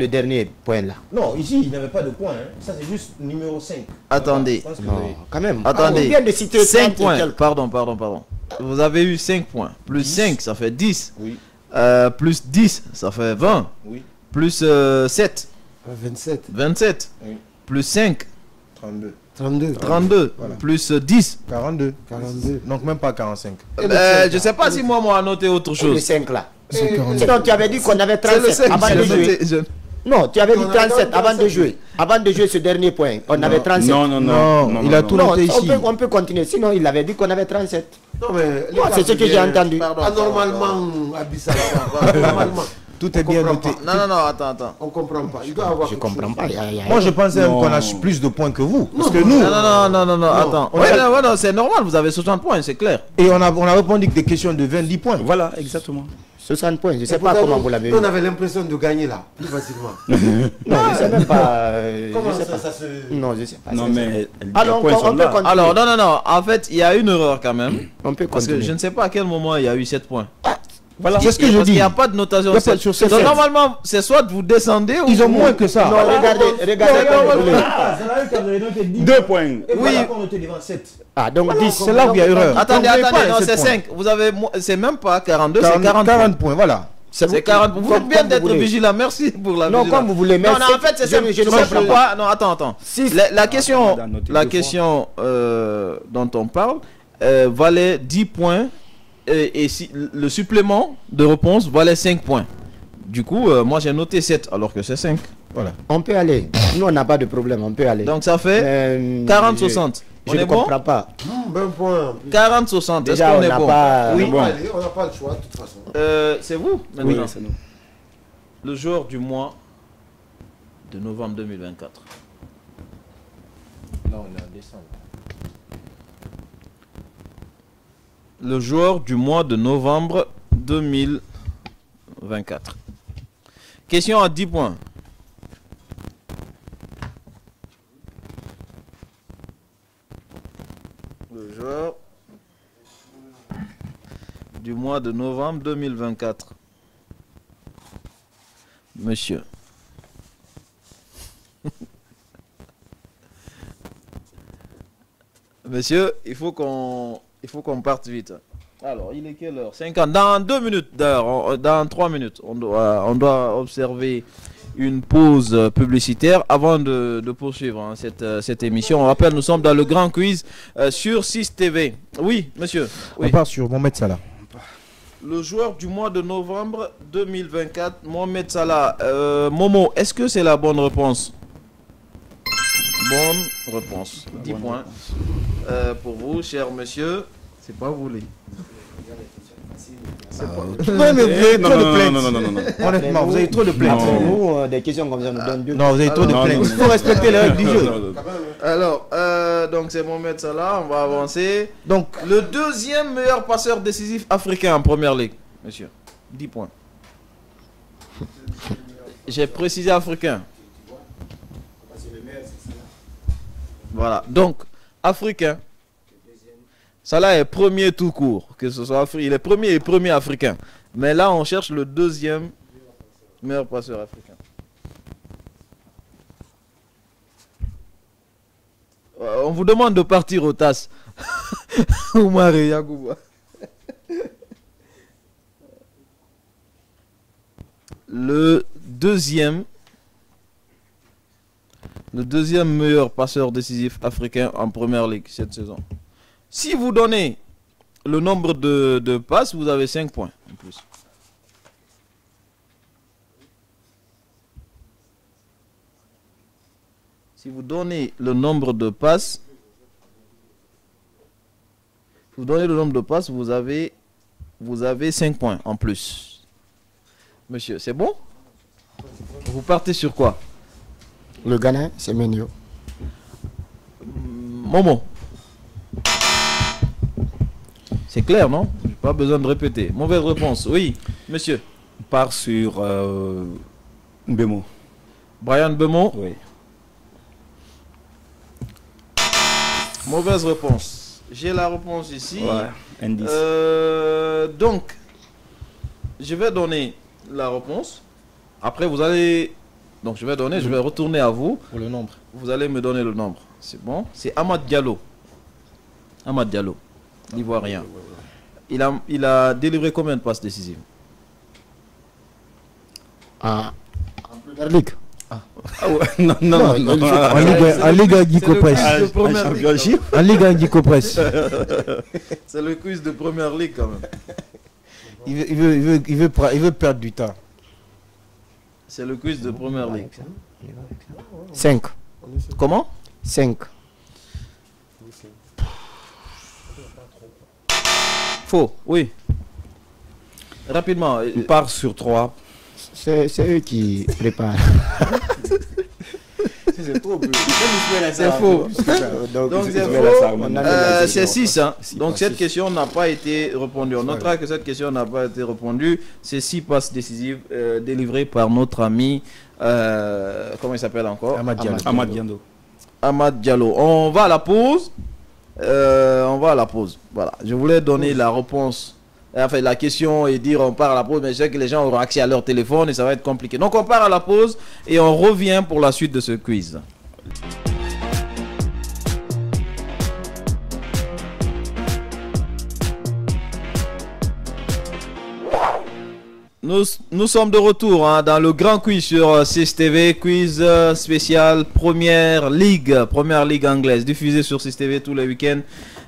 dernier point là? Non, ici, il n'avait pas de points. Ça, c'est juste numéro 5. Je Attendez. pense que vous Non, avez- quand même. Attendez. On vient de citer 5 30 et points. quelques. Pardon. Vous avez eu 5 points. Plus 5, ça fait 10. Oui. Plus 10, ça fait 20. Oui. Plus 7, 27, 27. Oui. Plus 5, 32. 32, 32. Voilà. Plus 10. 42. 42. Donc même pas 45. Je sais pas si moi, a noté autre Le chose. 5 là. C'est 42. Sinon, tu avais dit qu'on avait C'est le 37 5. avant de jouer. Non, tu avais dit Non, on avait 37 avant de 37. jouer. Avant de jouer ce dernier point, on avait 37. Non, il a tout Non, noté ici. on peut continuer. Sinon, il avait dit qu'on avait 37. Non, mais. Non, c'est ce que j'ai entendu. Anormalement, Abyssal. Anormalement. Tout est On bien comprend noté. pas. Non, attends. On comprend pas. Il doit avoir. Je quelque comprends chose. pas. Moi, je pensais même Non. qu'on a plus de points que vous. Parce que nous, Non, attends. On Ouais, a- non, c'est normal, vous avez 60 points, c'est clair. et on a répondu que des questions de 20 points. Voilà, exactement. 60 points, je ne sais Et pas pourtant, comment vous l'avez nous, vu. on avait l'impression de gagner là, plus facilement. Non, je ne sais même pas. Comment je sais ça, pas. ça se. Non, je ne sais pas. Non, mais les Alors, points on sont peut là. continuer. Alors, non. En fait, il y a une erreur quand même. On peut Parce que continuer. je ne sais pas à quel moment il y a eu 7 points. Voilà, c'est ce que je Parce qu'il dis. n'y a pas de notation. Il y a pas de sur Donc, 7. normalement, c'est soit vous descendez ou. Ils ont moins que ça. Non, regardez comme vous voulez. 2 points. Oui. Ah, donc 10. C'est là où il y a erreur. Attendez, Donc, vous n'avez pas non, les c'est 7 points. 5. Vous avez. C'est même pas 42, c'est 40. 40 points, voilà. C'est 40. Vous faites bien d'être vigilant. Merci pour la Non, vigilance. comme vous voulez. Mais Non, en fait, c'est simple. je ne Moi, comprends je pas. vois. Non, attends. Si- La question, on a noté la deux question dont on parle valait 10 points et si le supplément de réponse valait 5 points. Du coup, moi j'ai noté 7 alors que c'est 5. Voilà. On peut aller. Nous, on n'a pas de problème. On peut aller. Donc ça fait 40-60. Je On ne est bon? comprends pas. 20 points. 40-60. Est-ce Déjà, qu'on on est n'a bon? pas. Oui. Bon, allez, on n'a pas le choix de toute façon. C'est vous maintenant. Oui, c'est nous. Le jour du mois de novembre 2024. Là, on est en décembre. Le jour du mois de novembre 2024. Question à 10 points. Le jour du mois de novembre 2024. Monsieur. Monsieur, il faut qu'on parte vite. Alors, il est quelle heure? 50. Dans 2 minutes d'heure, dans 3 minutes, on doit observer une pause publicitaire avant de poursuivre hein, cette émission. On rappelle, nous sommes dans le grand quiz sur 6 TV. Oui, monsieur. Oui. On part sur Mohamed Salah. Le joueur du mois de novembre 2024, Mohamed Salah. Momo, est-ce que c'est la bonne réponse? Bonne réponse. 10 points pour vous, cher monsieur. C'est pas voulu. Non, mais vous avez trop de plaintes. Non. Honnêtement, vous avez trop de plaintes. Nous, des questions comme ça nous donnent 2. Non, vous avez trop de plaintes. Il faut respecter les règles du jeu. Alors, donc c'est Mohamed Salah, on va avancer. Donc, le deuxième meilleur passeur décisif africain en première ligue, monsieur. 10 points. J'ai précisé africain. Voilà, donc, africain. Salah est premier tout court, que ce soit il est premier africain. Mais là, on cherche le deuxième meilleur passeur africain. On vous demande de partir au TAS. Oumar et Yagouba. Le deuxième meilleur passeur décisif africain en première ligue cette saison. Si vous donnez le nombre de passes, vous avez 5 points en plus. Si vous donnez le nombre de passes, vous avez 5 points en plus. Monsieur, c'est bon? Vous partez sur quoi? Le Ghana, c'est Menio. Momo. C'est clair, non? Pas besoin de répéter. Mauvaise réponse. Oui, monsieur. On part sur Mbemo. Brian Mbemo. Oui. Mauvaise réponse. J'ai la réponse ici. Ouais, indice. Donc, je vais donner la réponse. Après, vous allez... Donc, je vais retourner à vous. Pour le nombre. Vous allez me donner le nombre. C'est bon? C'est Amad Diallo. Amad Diallo. L'Ivoirien. Il a délivré combien de passes décisives? En première ligue. Ah ouais, non. En Ligue Anguiko Press. En Ligue Anguiko Press. C'est le quiz de première ligue quand même. Il veut perdre du temps. C'est le quiz de première ligue. 5. Comment? 5. Faux, oui. Rapidement. On part sur 3. C'est eux qui préparent. C'est trop peu. C'est faux. Donc c'est faux. C'est 6. Hein. Donc cette 6. question n'a pas été répondue. On notera que cette question n'a pas été répondue. C'est 6 passes décisives délivrées par notre ami. Comment il s'appelle encore? Amad Diallo. Amad Diallo. On va à la pause. Voilà. Je voulais donner la réponse. Enfin, la question et dire on part à la pause, mais je sais que les gens auront accès à leur téléphone et ça va être compliqué. Donc on part à la pause et on revient pour la suite de ce quiz. Nous sommes de retour hein, dans le grand quiz sur CSTV, quiz spécial Première Ligue anglaise, diffusé sur CSTV tous les week-ends,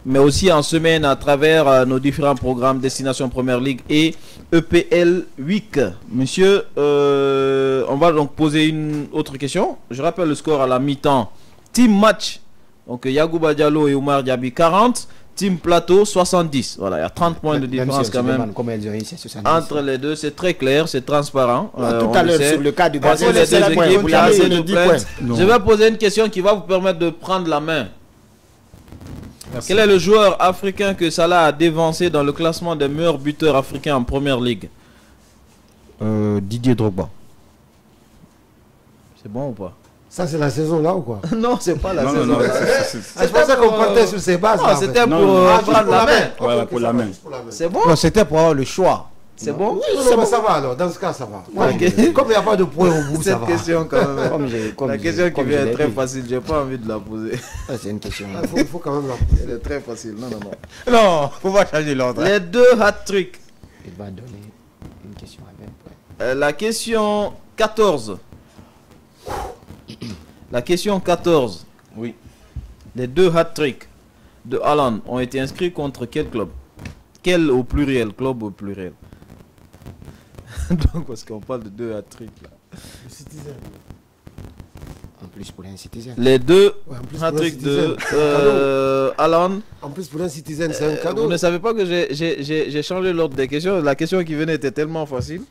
mais aussi en semaine à travers nos différents programmes Destination Première Ligue et EPL Week. Monsieur, on va donc poser une autre question. Je rappelle le score à la mi-temps. Team match, donc Yagouba Diallo et Oumar Diaby 40. Team Plateau 70. Voilà, il y a 30 points de différence quand même entre les deux. C'est très clair, c'est transparent. Tout à l'heure sur le cas du Gazelle, les deux équipes, il y a assez de plaintes. Je vais poser une question qui va vous permettre de prendre la main. Merci. Quel est le joueur africain que Salah a dévancé dans le classement des meilleurs buteurs africains en première ligue? Didier Drogba. C'est bon ou pas? Ça, c'est la saison là ou quoi? Non, c'est pas la saison. C'est pour ça qu'on partait sur ces bases. C'était pour prendre la main. Voilà, pour la main. C'est bon? Non, c'était pour avoir le choix. C'est bon? Oui, non, mais ça va alors, dans ce cas, ça va. Comme il n'y a pas de point au bout, ça va. Cette question, quand même. La question qui vient est très dit. facile, j'ai pas envie de la poser. C'est une question. Il faut quand même la poser. Elle est très facile. Non, non, non. Non, faut pas changer l'ordre. Les deux hat-tricks. Il va donner une question à 20 points. La question 14. La question 14. Oui. Les deux hat-tricks de Haaland ont été inscrits contre quel club? Quel au pluriel? Club au pluriel. Donc, parce qu'on parle de deux hat-tricks là. Citizen. En plus pour un citizen. Les deux Ouais, en plus, pour un hat-tricks de citizen. Haaland. En plus, pour un citizen, c'est un cadeau. Vous ne savez pas que j'ai changé l'ordre des questions. La question qui venait était tellement facile.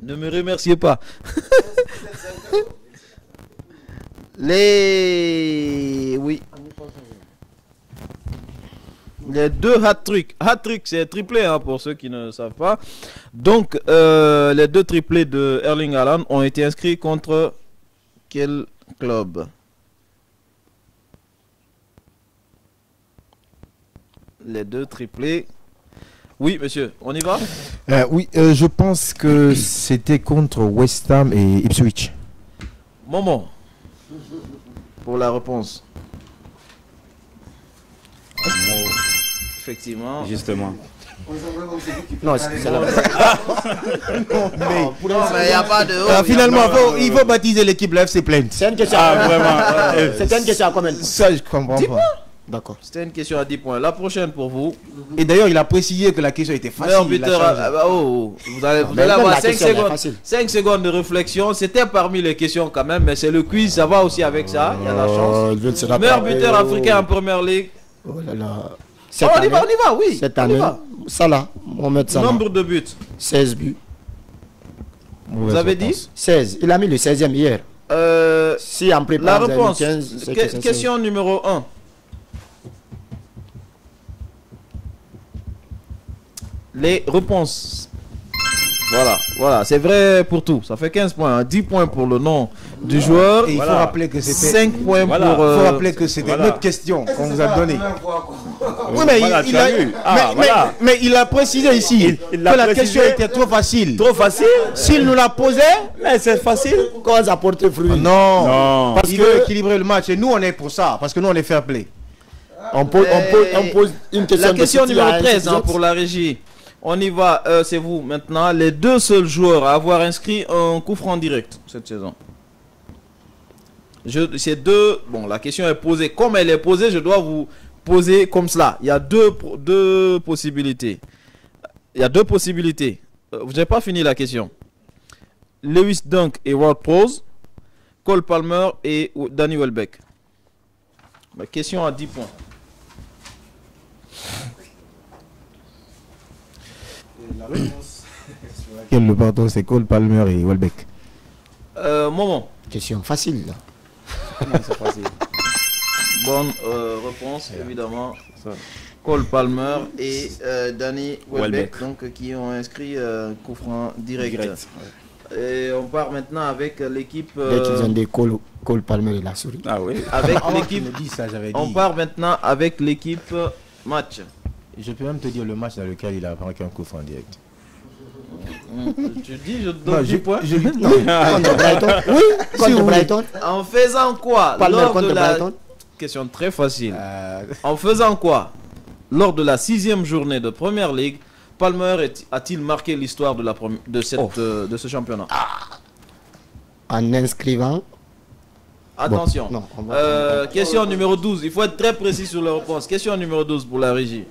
Ne me remerciez pas. Oui. Les deux hat-tricks. Hat-trick, c'est triplé hein, pour ceux qui ne savent pas. Donc, les deux triplés de Erling Haaland ont été inscrits contre quel club? Les deux triplés. Oui, monsieur, on y va? Oui, je pense que c'était contre West Ham et Ipswich. Moment pour la réponse. Effectivement. Justement. Non, c'est la Non, mais il n'y a pas de. Finalement, il faut baptiser l'équipe le FC Plainte. C'est une question. Vraiment. C'était une question à combien? Ça, je comprends pas. D'accord. C'était une question à 10 points. La prochaine pour vous. Et d'ailleurs, il a précisé que la question était facile. Meilleur buteur. Vous allez avoir 5 secondes. 5 secondes de réflexion. C'était parmi les questions quand même, mais c'est le quiz. Ça va aussi avec ça. Il y a la chance. Meilleur buteur africain en première ligue. Oh là là. On y va, oui. Cette année, Salah, Mohamed Salah. Nombre de buts. 16 buts. Vous avez dit 16. Il a mis le 16e hier. Si en prépare la réponse. 15, Question numéro 1. Les réponses. Voilà, c'est vrai pour tout. Ça fait 15 points, hein. 10 points pour le nom du joueur. Et il faut rappeler que c'était 5 points pour. Il faut rappeler que c'était notre question qu'on vous a donnée. Oui, mais mais il a précisé ici que la question était trop facile. Trop facile? S'il nous la posait, Mais c'est facile. Cause à porter fruit. non. Parce Il que veut équilibrer le match et nous on est pour ça, parce que nous on est fair play. on pose une question. La question de numéro City à 13 hein, pour la régie. On y va, c'est vous maintenant. Les deux seuls joueurs à avoir inscrit un coup franc direct cette saison. C'est deux. Bon, la question est posée. Comme elle est posée, je dois vous poser comme cela. Il y a deux possibilités. Il y a deux possibilités. Vous n'avez pas fini la question. Lewis Dunk et Ward Prowse, Cole Palmer et Danny Welbeck. La question à 10 points. Le pardon, c'est Cole Palmer et Welbeck. Moment. Question facile là. C'est facile. Bonne réponse, évidemment. Cole Palmer et Danny Welbeck, donc qui ont inscrit coup franc direct. Et on part maintenant avec l'équipe. Dès qu'ils ont des Cole Palmer et la souris. Ah oui. Avec l'équipe. On dit. part maintenant avec l'équipe match. Je peux même te dire le match dans lequel il a marqué un coup franc direct. Tu dis, je te donne 10 points. Contre Brighton. Oui, contre Brighton. En faisant quoi Palmer lors contre de la Brighton. question très facile. En faisant quoi lors de la 6e journée de Première Ligue, Palmer a-t-il marqué l'histoire de ce championnat? En inscrivant. Attention. Bon, non, question numéro 12. Il faut être très précis sur la réponse. Question numéro 12 pour la régie.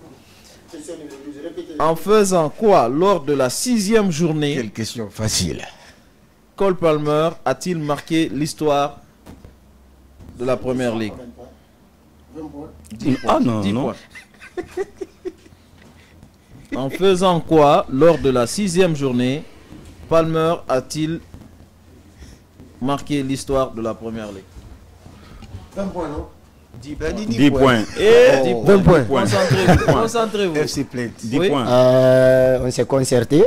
En faisant quoi lors de la 6e journée? Quelle question facile. Cole Palmer a-t-il marqué l'histoire de la Première Ligue? 10 points. Ah non, 10 non. points. En faisant quoi lors de la 6e journée, Palmer a-t-il marqué l'histoire de la Première Ligue? 20 points, non? 10 points. 10 points. Et 10 20 points. Concentrez-vous. Concentrez-vous. FC Plainte. 10 Oui. points. On s'est concerté.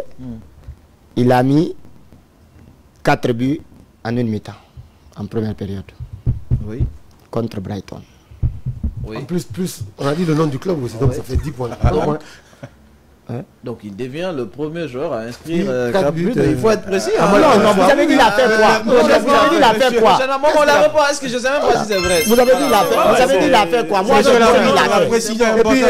Il a mis 4 buts en une mi-temps, en première période, Oui. contre Brighton. Oui. En plus, on a dit le nom du club aussi, donc ça fait 10 points. Donc il devient le premier joueur à inscrire 4 buts. Il faut être précis. Non, vous avez dit il a fait quoi? Vous avez dit il a fait quoi? Est-ce que je sais même pas si c'est vrai? Vous avez dit il a fait quoi? Moi je la précision. Et puis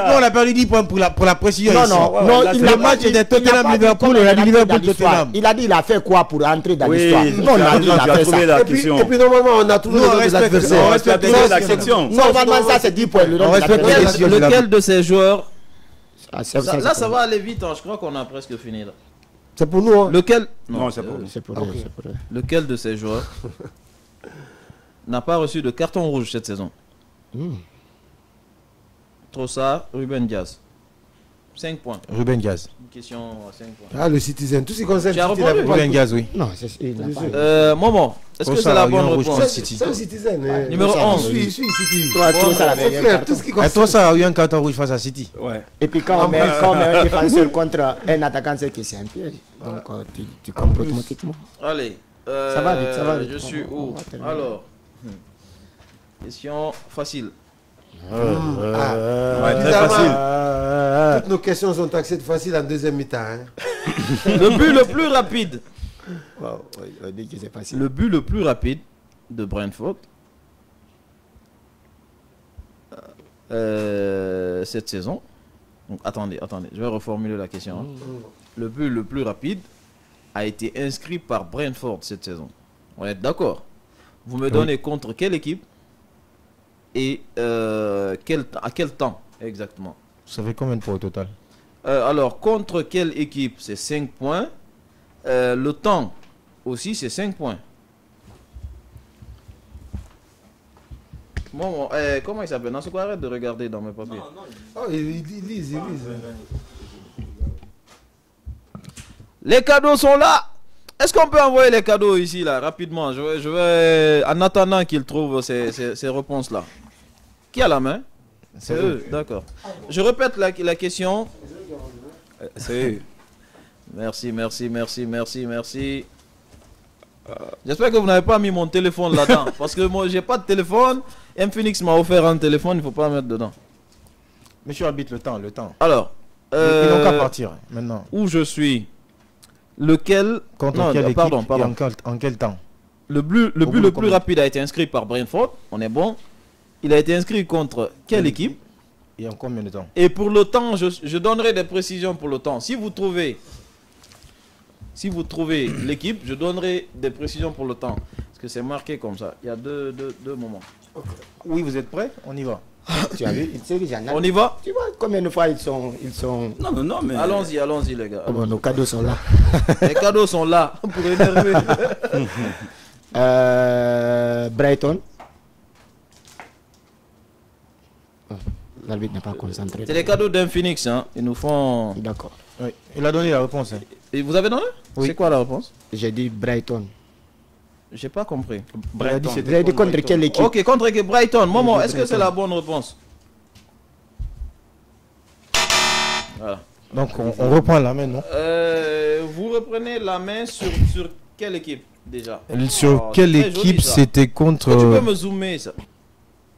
on a perdu 10 points pour la précision. Non, le match était Tottenham-Liverpool, on a dit Liverpool-Tottenham. Il a dit il a fait quoi pour entrer dans l'histoire? Non, il a dit il a fait ça. Et puis normalement on a trouvé l'adversaire. On respecte la section. Normalement ça c'est 10 points. Lequel de ces joueurs? Là Ça va aller vite, je crois qu'on a presque fini là. C'est pour nous. Lequel? Non, c'est pour nous. Lequel de ces joueurs n'a pas reçu de carton rouge cette saison? Trossard, Ruben Diaz. 5 points. Ruben Diaz. Une question à 5 points. Ah, le Citizen. Tout ce qui concerne Ruben Diaz, oui. Non, Momo, est-ce que c'est la bonne réponse? C'est un Citizen. Numéro 11. Je suis City. Tout ce qui concerne. Toi, ça a eu un carton rouge face à City. Ouais. Et puis quand on met un défenseur contre un attaquant, c'est que c'est un piège. Donc tu comprends automatiquement. Allez. Ça va vite. Je suis où? Alors. Question facile. Très facile. Toutes nos questions sont taxées de facile en deuxième mi-temps. Le but le plus rapide. On dit que c'est facile. Le but le plus rapide de Brentford cette saison. Donc, attendez, je vais reformuler la question. Le but le plus rapide a été inscrit par Brentford cette saison. On est d'accord? Vous me donnez contre quelle équipe et à quel temps exactement? Ça fait combien de points au total? Alors, contre quelle équipe? C'est 5 points. Le temps aussi, c'est 5 points. Bon, comment il s'appelle? Non, c'est quoi? Arrête de regarder dans mes papiers. Oh, il lise. Les cadeaux sont là. Est-ce qu'on peut envoyer les cadeaux ici, là, rapidement? Je vais en attendant qu'ils trouvent ces réponses-là. Qui a la main? C'est eux, d'accord. Je répète la question. C'est eux. Merci. J'espère que vous n'avez pas mis mon téléphone là-dedans. Parce que moi, j'ai pas de téléphone. M-Phoenix m'a offert un téléphone, il ne faut pas mettre dedans. Monsieur arbitre, le temps. Alors, ils n'ont qu'à partir maintenant. Où je suis? Lequel? Contre quelle équipe pardon. Et en quel temps? Le but le plus rapide a été inscrit par Brentford. On est bon. Il a été inscrit contre quelle équipe? Et en combien de temps? Et pour le temps, je donnerai des précisions pour le temps. Si vous trouvez l'équipe, je donnerai des précisions pour le temps. Parce que c'est marqué comme ça. Il y a deux moments. Oui, vous êtes prêts? On y va. Tu as vu? On y va? Tu vois combien de fois ils sont... Non, mais... Allons-y les gars. Bon, nos cadeaux sont là. Les cadeaux sont là pour énerver. Brighton. L'arbitre n'est pas concentré. C'est les cadeaux d'Infinix, hein. Ils nous font... D'accord. Oui. Il a donné la réponse. Et vous avez donné? Oui. C'est quoi la réponse? J'ai dit Brighton. J'ai pas compris. Brighton. Vous avez dit contre quelle équipe? Ok, contre Brighton. Momo, est-ce que c'est la bonne réponse? Voilà. Donc on reprend la main, non? Vous reprenez la main sur quelle équipe déjà? Sur quelle équipe c'était contre... Tu peux me zoomer ça?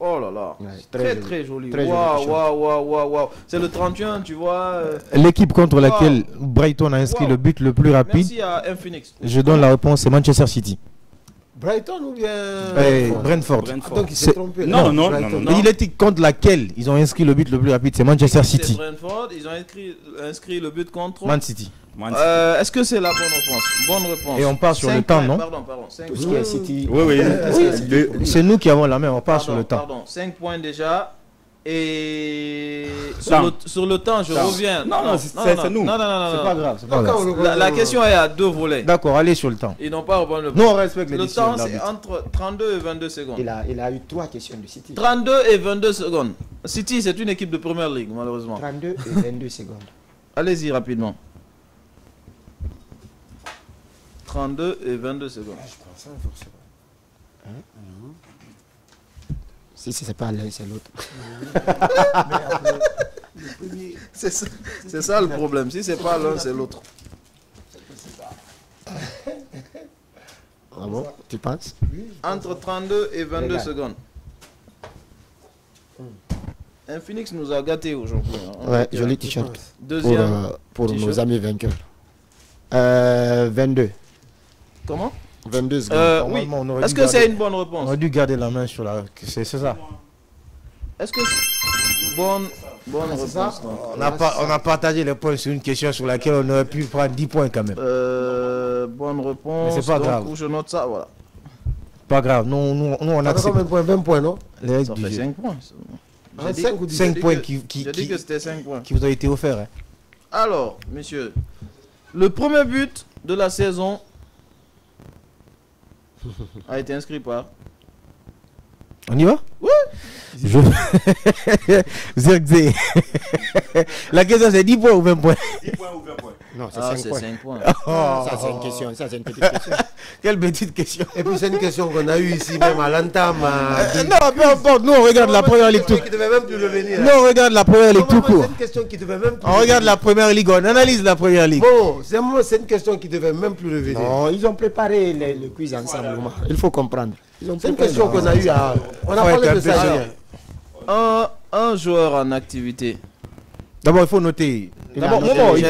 Oh là là, ouais, très joli. Waouh. C'est le 31, tu vois. L'équipe contre laquelle Brighton a inscrit le but le plus rapide. Merci à Infinix. Je donne la réponse, c'est Manchester City. Brighton ou bien Brentford. Donc il s'est trompé. Non. Il était contre laquelle ils ont inscrit le but le plus rapide, c'est Manchester City. Brentford, ils ont inscrit le but contre Man City. Est-ce que c'est la bonne réponse? Bonne réponse. Et on part sur le temps, non? Pardon. Tout ce qui est City. Oui. C'est nous qui avons la main, on part sur le temps. Pardon, 5 points déjà. Et sur le temps, je reviens. Non, c'est nous. Non. C'est pas grave. La question est à 2 volets. D'accord, allez sur le temps. Ils n'ont pas répondu. Nous, on respecte les Le temps, c'est entre 32 et 22 secondes. Il a eu 3 questions de City. 32 et 22 secondes. City, c'est une équipe de première ligue, malheureusement. 32 et 22 secondes. Allez-y rapidement. 32 et 22 secondes. Je prends ça forcément. Si c'est pas l'un, c'est l'autre. C'est ça le problème. Si c'est pas l'un, c'est l'autre. Ah bon? Tu penses? Entre 32 et 22 secondes. Infinix nous a gâtés aujourd'hui. Hein. Ouais, joli t-shirt. Deuxième pour nos amis vainqueurs. 22. Comment 22 secondes. Oui. Est-ce que c'est une bonne réponse? On aurait dû garder la main sur la... C'est ça. Est-ce que c'est bonne réponse? On a partagé les points sur une question sur laquelle on aurait pu prendre 10 points quand même. Bonne réponse. Mais c'est pas grave. Je note ça, voilà. Pas grave. Nous on a combien de points? 20 points, non? Ça fait 5 points. 5 points J'ai dit que c'était 5 points. Qui vous ont été offerts. Hein. Alors, messieurs, le premier but de la saison a été inscrit par... On y va? Oui. Zirkzé. La question c'est 10 points ou 20 points? 10 points ou 20 points? Non, c'est 5 points. Ça c'est une question, ça c'est une petite question. Quelle petite question. Et puis c'est une question qu'on a eue ici même à l'entame. Non, peu importe, nous on regarde la première ligue tout. Nous on regarde la première ligue tout court. C'est une question qui devait même plus on regarde la première ligue, on analyse la première ligue. Bon, c'est une question qui devait même plus revenir. Non, ils ont préparé le quiz ensemble. Il faut comprendre. C'est une question qu'on a eue à... On a parlé de ça hier. Un joueur en activité. D'abord il faut noter. J'ai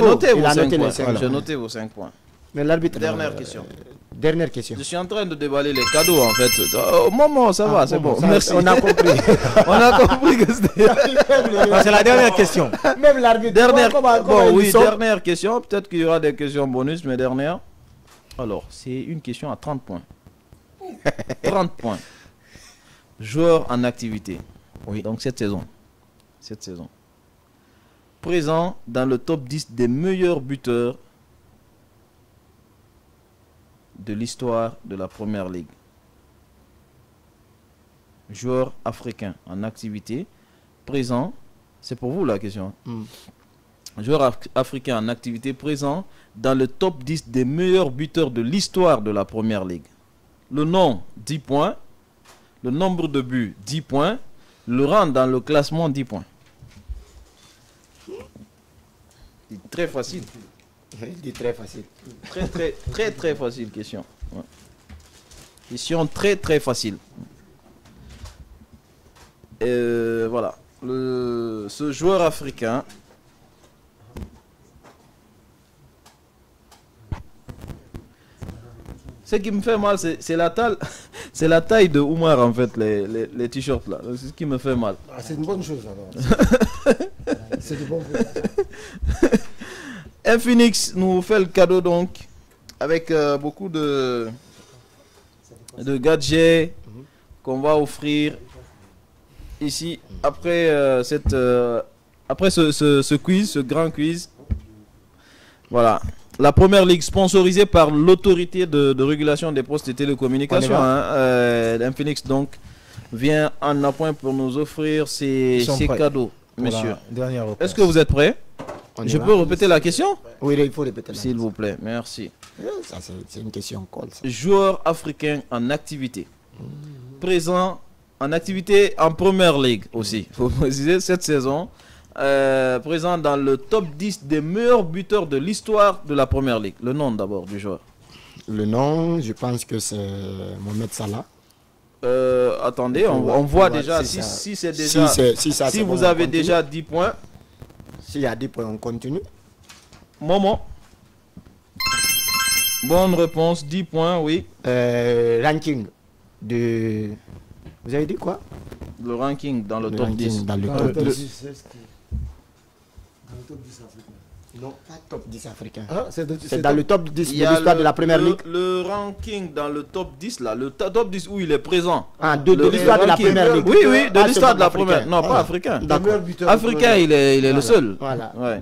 noté vos 5 points. J'ai noté vos 5 points. Mais l'arbitre... Dernière question. Dernière question. Je suis en train de déballer les cadeaux en fait. Au moment, ça va, c'est bon. Merci. On a compris. On a compris que c'était... C'est la dernière question. Même l'arbitre... Dernière question. Peut-être qu'il y aura des questions bonus, mais dernière. Alors, c'est une question à 30 points. 30 points. Joueur en activité. Oui. Donc cette saison. Présent dans le top 10 des meilleurs buteurs de l'histoire de la Première Ligue. Joueur africain en activité. Présent. C'est pour vous la question. Joueur africain en activité présent dans le top 10 des meilleurs buteurs de l'histoire de la Première Ligue. Le nom, 10 points. Le nombre de buts, 10 points. Le rang dans le classement, 10 points. C'est très facile. Il dit très facile. Très facile question. Ouais. Question très facile. Voilà. Ce joueur africain... Ce qui me fait mal, c'est la taille de Oumar en fait, les t-shirts là. C'est ce qui me fait mal. C'est une bonne chose alors. C'est du bon goût. Infinix nous fait le cadeau donc avec beaucoup de gadgets qu'on va offrir ici après ce quiz, ce grand quiz. Voilà. La Première Ligue sponsorisée par l'autorité de régulation des postes et télécommunications. Infinix donc vient en appoint pour nous offrir ces cadeaux, messieurs. Est-ce que vous êtes prêts? Je peux répéter la question? Oui, il faut répéter la question. S'il vous plaît, merci. Ça, c'est une question colle. Joueur africain en activité. Présent en activité en Première Ligue aussi. Il faut préciser cette saison. Présent dans le top 10 des meilleurs buteurs de l'histoire de la Première Ligue. Le nom d'abord du joueur. Le nom, je pense que c'est Mohamed Salah. Attendez, on voit déjà si c'est déjà si vous avez déjà 10 points. S'il y a 10 points, on continue. Moment. Bonne réponse, 10 points, oui. Ranking de... Vous avez dit quoi? Le ranking dans le top 10. Dans le top 10. Non, pas top 10 africain. C'est dans le top 10 de l'histoire de la Première Ligue. Le ranking dans le top 10 là, le top 10 où il est présent. De l'histoire de la Première Ligue. Oui, de l'histoire de la Première. Non, pas africain. Africain, il est le seul. Voilà. Ouais.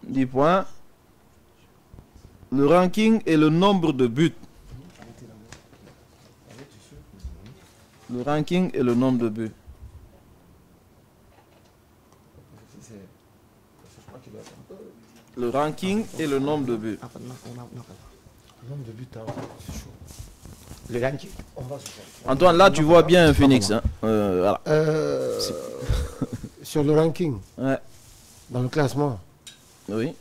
10 points. Le ranking et le nombre de buts. Le ranking et le nombre de buts. Le ranking et le nombre de buts. Le nombre de buts, le ranking. Antoine, là tu vois bien Phoenix. Hein. Voilà. Sur le ranking, ouais. Dans le classement, oui.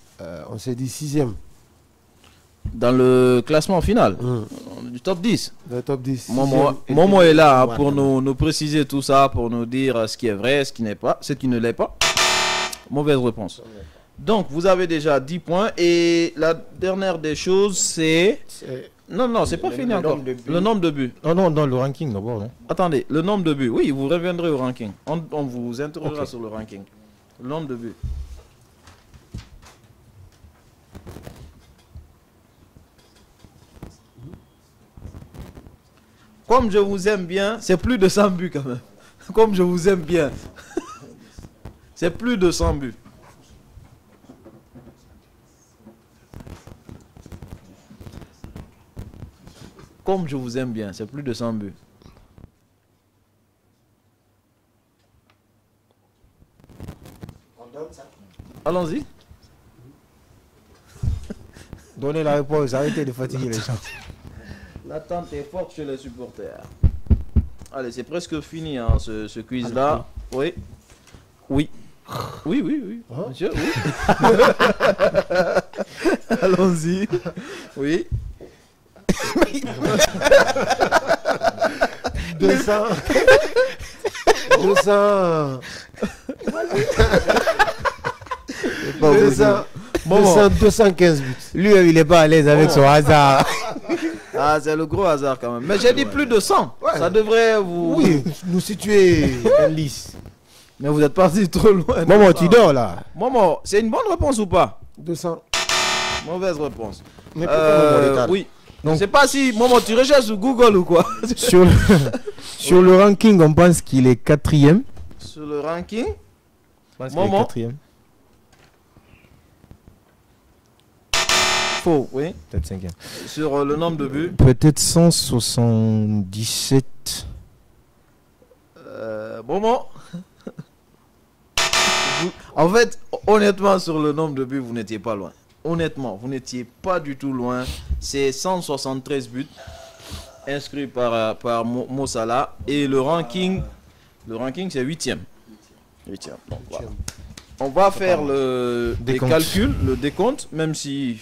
On s'est dit 6e. Dans le classement final, Du top 10. Le top 10. Momo est là pour nous préciser tout ça, pour nous dire ce qui est vrai, ce qui n'est pas, ce qui ne l'est pas. Mauvaise réponse. Donc, vous avez déjà 10 points. Et la dernière des choses, c'est... Non, c'est pas fini encore. Le nombre de buts. Oh non, le ranking d'abord. Attendez, le nombre de buts. Oui, vous reviendrez au ranking. On vous interrogera sur le ranking. Le nombre de buts. Comme je vous aime bien, c'est plus de 100 buts quand même. Comme je vous aime bien. C'est plus de 100 buts. Comme je vous aime bien, c'est plus de 100 buts. Allons-y. Donnez la réponse, arrêtez de fatiguer les gens. L'attente est forte chez les supporters. Allez, c'est presque fini hein, ce quiz-là. Oui. Oui. Oui. Monsieur, oui. Allons-y. Oui. 200. 215 buts. Lui, il n'est pas à l'aise avec son hasard. Ah, c'est le gros hasard quand même. Mais j'ai dit plus de 100. Ouais. Ça devrait vous... Oui, nous situer en lice. Mais vous êtes parti trop loin. Momo, tu dors là. Momo, c'est une bonne réponse ou pas? 200. Mauvaise réponse. Mais pourquoi oui. Donc, je sais pas si Momo, tu recherches sur Google ou quoi. Sur le ranking, on pense qu'il est 4e. Sur le ranking, Momo. 4e. Faux, oui. Peut-être 5e. Sur le nombre de buts. Peut-être 177. Momo. En fait, honnêtement, sur le nombre de buts, vous n'étiez pas loin. Honnêtement, vous n'étiez pas du tout loin. C'est 173 buts inscrits par Mo Salah. Et le ranking c'est 8e. Bon, voilà. On va faire le calcul, le décompte, même si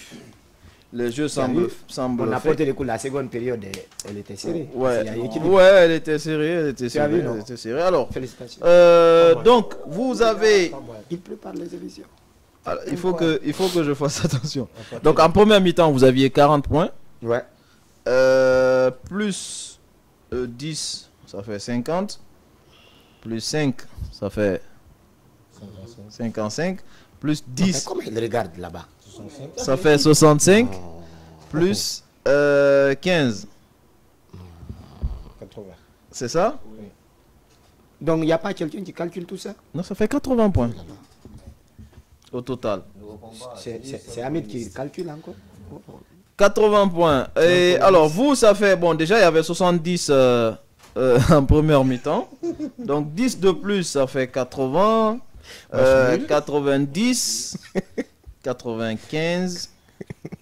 les jeux semblent on a porté le coup, la seconde période, elle était serrée. Ouais, elle était serrée, Alors, félicitations. donc, vous avez... Il prépare les émissions. Alors, il faut que je fasse attention. Donc, en première mi-temps, vous aviez 40 points. Ouais. Plus 10, ça fait 50. Plus 5, ça fait 55. Plus 10. Comment il regarde là-bas? Ça fait 65. Plus 15. 80. C'est ça? Oui. Donc, il n'y a pas quelqu'un qui calcule tout ça? Non, ça fait 80 points. Au total. C'est Hamid qui calcule encore? 80 points. Et alors, vous, ça fait... Bon, déjà, il y avait 70 en première mi-temps. Donc, 10 de plus, ça fait 80. 90. 95.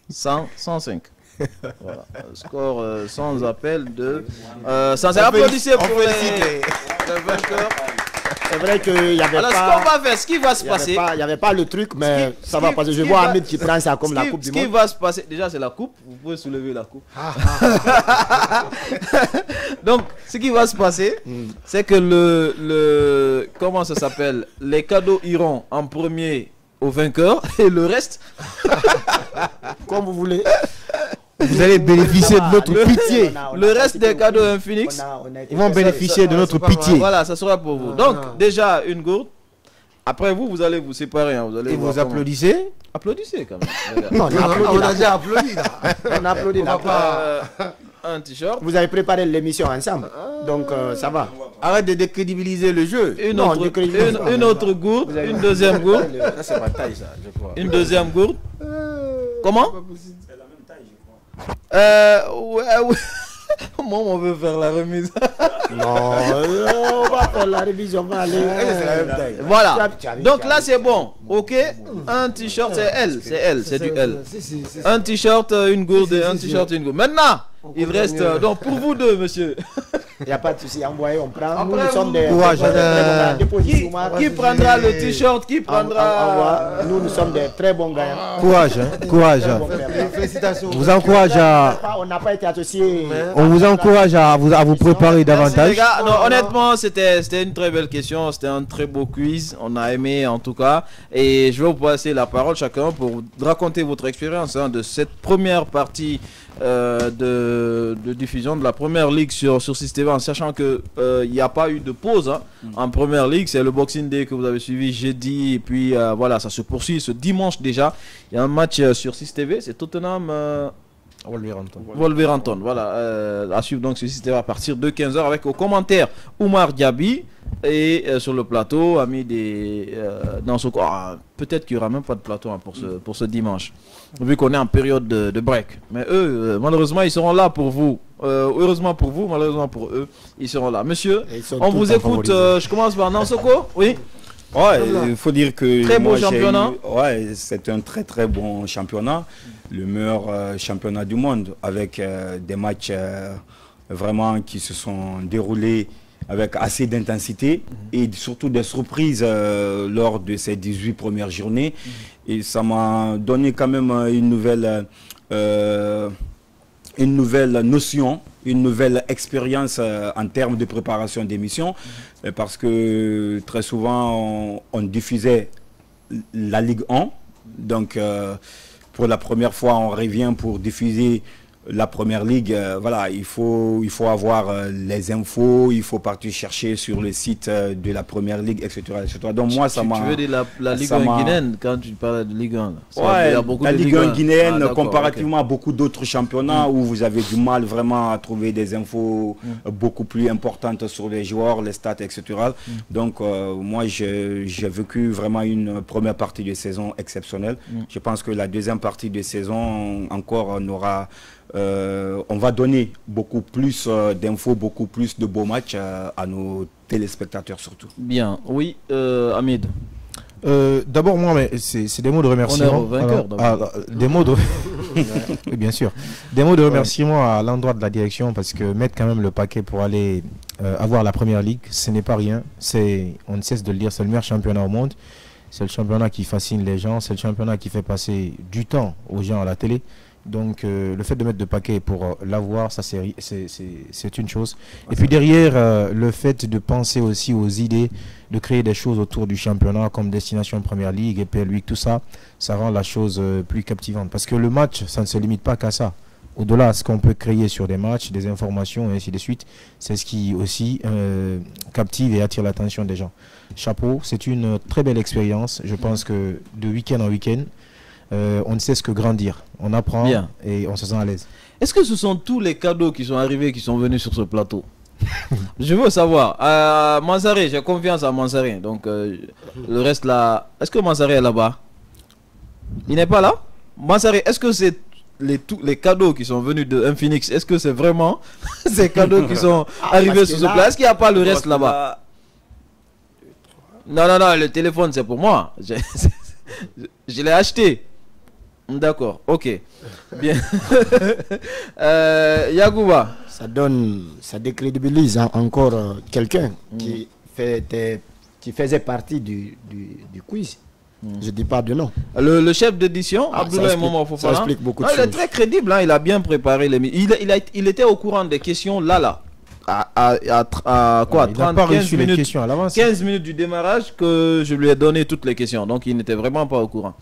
100. 105. Voilà. Score sans appel de... sans applaudissez pour les vainqueurs. C'est vrai qu'il n'y avait alors, pas... Alors, ce qu'on va faire, ce qui va se passer... Il n'y avait pas le truc, mais ça va passer. Je vois Hamid qui prend ça comme la coupe du monde. Ce qui va se passer... Déjà, c'est la coupe. Vous pouvez soulever la coupe. Donc, ce qui va se passer, c'est que comment ça s'appelle? Les cadeaux iront en premier au vainqueur et le reste... Comme vous voulez. Vous allez bénéficier de notre pitié. Le reste des cadeaux Infinix, ils vont bénéficier de notre pitié. Voilà, ça sera pour vous. Donc, déjà, une gourde. Après vous allez vous séparer. Hein. Vous allez et vous applaudissez? Applaudissez quand même. Non, on a déjà applaudi là. On applaudit là. Un t-shirt. Vous avez préparé l'émission ensemble. Donc, ça va. Arrête de décrédibiliser le jeu. Une autre gourde. Une deuxième gourde. Ça, c'est ma taille, ça, je crois. Une deuxième gourde. Comment? Ouais. Moi, on veut faire la remise. Non, on va faire la révision. On va aller. Voilà. Donc là, c'est bon. Ok. Un t-shirt, c'est L. C'est du L. Un t-shirt, une gourde. Un t-shirt, une gourde. Maintenant, il reste. Donc pour vous deux, monsieur. Il n'y a pas de souci, envoyez, on prend. Nous, nous sommes des qui prendra le t-shirt, qui prendra... Nous sommes des très bons gagnants. Courage, courage. Félicitations. Vous encourage à... On n'a pas été associés. On vous encourage à vous préparer davantage. Les gars, non, honnêtement, c'était une très belle question. C'était un très beau quiz. On a aimé en tout cas. Et je vais vous passer la parole chacun pour raconter votre expérience de cette première partie de diffusion de la première ligue sur Système, en sachant que il n'y a pas eu de pause en première ligue. C'est le Boxing Day que vous avez suivi jeudi, et puis voilà, ça se poursuit ce dimanche déjà. Il y a un match sur 6 TV, c'est Tottenham Wolverhampton, voilà, à suivre donc sur Système à partir de 15h avec au commentaire Oumar Diaby. Et sur le plateau, ami des peut-être qu'il n'y aura même pas de plateau pour ce dimanche, vu qu'on est en période de break. Mais eux, malheureusement, ils seront là pour vous. Heureusement pour vous, malheureusement pour eux, ils seront là. Monsieur, on vous écoute. Je commence par Nansoko. Oui. Ouais, il faut dire que très beau championnat. Ouais, c'est un très très bon championnat, le meilleur championnat du monde, avec des matchs vraiment qui se sont déroulés avec assez d'intensité et surtout des surprises lors de ces 18 premières journées. Et ça m'a donné quand même une nouvelle notion, une nouvelle expérience en termes de préparation d'émissions, parce que très souvent on diffusait la Ligue 1, donc pour la première fois on revient pour diffuser la première ligue. Voilà, il faut avoir les infos, il faut partir chercher sur le site de la première ligue, etc. Donc moi, ça m'a... Tu veux dire la Ligue 1 guinéenne quand tu parles de Ligue 1 ouais, la Ligue 1 guinéenne, comparativement à beaucoup d'autres championnats où vous avez du mal vraiment à trouver des infos beaucoup plus importantes sur les joueurs, les stats, etc. Donc moi, j'ai vécu vraiment une première partie de saison exceptionnelle. Je pense que la deuxième partie de saison, encore, on va donner beaucoup plus d'infos, beaucoup plus de beaux matchs à nos téléspectateurs surtout. Bien, oui, Hamid. D'abord, moi, c'est des mots de remerciement. On est vainqueur, des mots de... oui, bien sûr. Des mots de remerciement à l'endroit de la direction, parce que mettre quand même le paquet pour aller avoir la première ligue, ce n'est pas rien. On ne cesse de le dire, c'est le meilleur championnat au monde. C'est le championnat qui fascine les gens, c'est le championnat qui fait passer du temps aux gens à la télé. Donc le fait de mettre de paquet pour l'avoir, ça c'est une chose. Et puis derrière, le fait de penser aussi aux idées, de créer des choses autour du championnat comme Destination Première Ligue, EPL Week, tout ça, ça rend la chose plus captivante. Parce que le match, ça ne se limite pas qu'à ça. Au-delà de ce qu'on peut créer sur des matchs, des informations et ainsi de suite, c'est ce qui aussi captive et attire l'attention des gens. Chapeau, c'est une très belle expérience. Je pense que de week-end en week-end, on ne sait ce que grandir. On apprend bien et on se sent à l'aise. Est-ce que ce sont tous les cadeaux qui sont arrivés, qui sont venus sur ce plateau? Je veux savoir. Mansaré, j'ai confiance à Mansaré. Donc le reste là... Est-ce que Mansaré est là-bas? Il n'est pas là? Mansaré, est-ce que c'est tous les cadeaux qui sont venus de Infinix? Est-ce que c'est vraiment ces cadeaux qui sont arrivés sur ce plat? Est-ce qu'il n'y a pas le reste là-bas? Non, le téléphone c'est pour moi. Je l'ai acheté. D'accord, ok. Bien. Yagouba. Ça décrédibilise encore quelqu'un qui faisait partie du quiz. Je dis pas de nom. Le chef d'édition, Abdoulaye Momo Fofana, ça explique beaucoup de choses. Il est très crédible, il a bien préparé l'émission. Il était au courant des questions là. À quoi, 15 minutes, questions à l'avance. 15 minutes du démarrage que je lui ai donné toutes les questions. Donc il n'était vraiment pas au courant.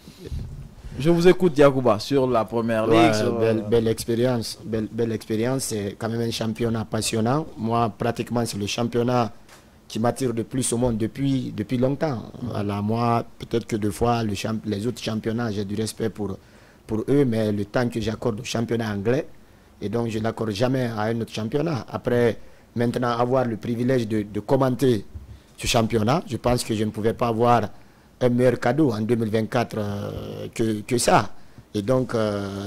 Je vous écoute, Yacouba, sur la première ligue. Belle expérience. Belle expérience. C'est quand même un championnat passionnant. Moi, pratiquement, c'est le championnat qui m'attire le plus au monde depuis longtemps. Voilà, moi, peut-être que des fois, les autres championnats, j'ai du respect pour eux, mais le temps que j'accorde au championnat anglais, et donc je n'accorde jamais à un autre championnat. Après, maintenant, avoir le privilège de commenter ce championnat, je pense que je ne pouvais pas avoir un meilleur cadeau en 2024 que ça. Et donc,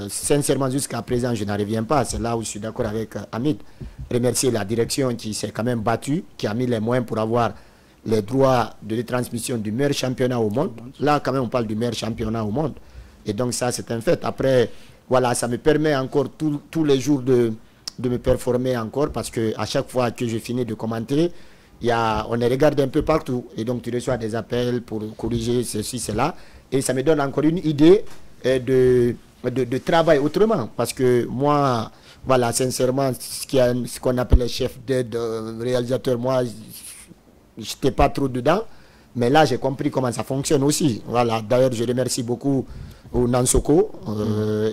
sincèrement, jusqu'à présent, je n'en reviens pas. C'est là où je suis d'accord avec Hamid. Remercier la direction qui s'est quand même battue, qui a mis les moyens pour avoir les droits de retransmission du meilleur championnat au monde. Là, quand même, on parle du meilleur championnat au monde. Et donc, ça, c'est un fait. Après, voilà, ça me permet encore tous les jours de me performer encore parce que à chaque fois que je finis de commenter, on est regardé un peu partout. Et donc tu reçois des appels pour corriger ceci, cela. Et ça me donne encore une idée de travail autrement. Parce que moi, voilà, sincèrement, ce qu'on appelle les chefs d'aide, réalisateurs, moi, je n'étais pas trop dedans. Mais là, j'ai compris comment ça fonctionne aussi. Voilà. D'ailleurs, je remercie beaucoup Nansoko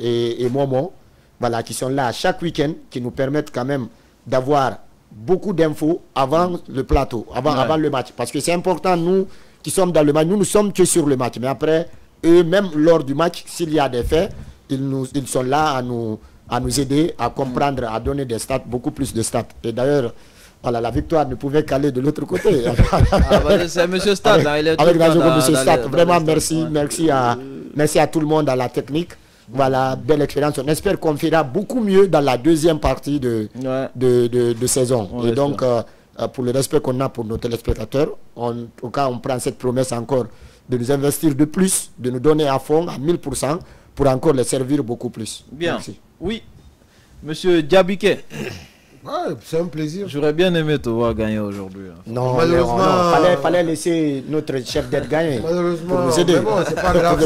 et Momo, voilà, qui sont là chaque week-end, qui nous permettent quand même d'avoir beaucoup d'infos avant le plateau, avant le match. Parce que c'est important, nous qui sommes dans le match, nous ne sommes que sur le match. Mais après, eux-mêmes, lors du match, s'il y a des faits, ils sont là à nous aider, à comprendre, à donner des stats, beaucoup plus de stats. Et d'ailleurs, voilà, la victoire ne pouvait qu'aller de l'autre côté. C'est M. Stade. Avec M. Stade. Vraiment, merci à tout le monde, à la technique. Voilà, belle expérience. On espère qu'on fera beaucoup mieux dans la deuxième partie de saison. Et donc, pour le respect qu'on a pour nos téléspectateurs, en tout cas, on prend cette promesse encore de nous investir de plus, de nous donner à fond, à 1000%, pour encore les servir beaucoup plus. Bien. Merci. Oui, Monsieur Diabike. Ouais, c'est un plaisir. J'aurais bien aimé te voir gagner aujourd'hui. Non, malheureusement, fallait laisser notre chef d'aide gagner. Malheureusement, pour nous aider. Bon, c'est pas grave.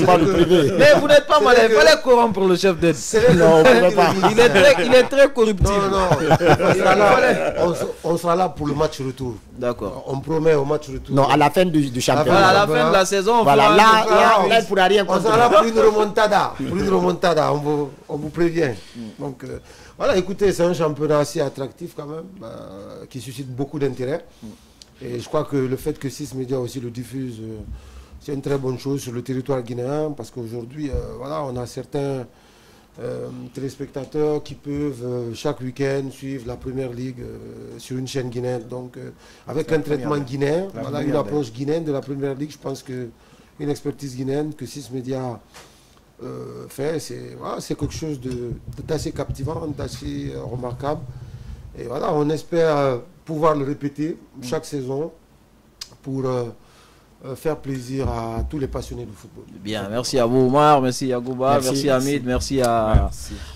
Mais vous n'êtes pas malin, il fallait corrompre le chef d'aide. Non, pas. Il est très corruptif. Non, on sera là pour le match retour. D'accord. On promet au match retour. Non, à la fin du championnat. À la fin de la saison, voilà, là, il ne pourra rien on sera là pour une remontada. On vous prévient. Donc, voilà, écoutez, c'est un championnat assez attractif quand même, qui suscite beaucoup d'intérêt. Et je crois que le fait que 6 médias aussi le diffusent, c'est une très bonne chose sur le territoire guinéen, parce qu'aujourd'hui, voilà, on a certains téléspectateurs qui peuvent chaque week-end suivre la première ligue sur une chaîne guinéenne. Donc, avec un traitement guinéen, voilà, une approche guinéenne de la première ligue, je pense qu'une expertise guinéenne que 6 médias fait, c'est quelque chose d'assez captivant, d'assez remarquable. Et voilà, on espère pouvoir le répéter chaque saison pour faire plaisir à tous les passionnés du football. Bien, merci à vous Omar, merci Yagouba, merci Hamid, merci à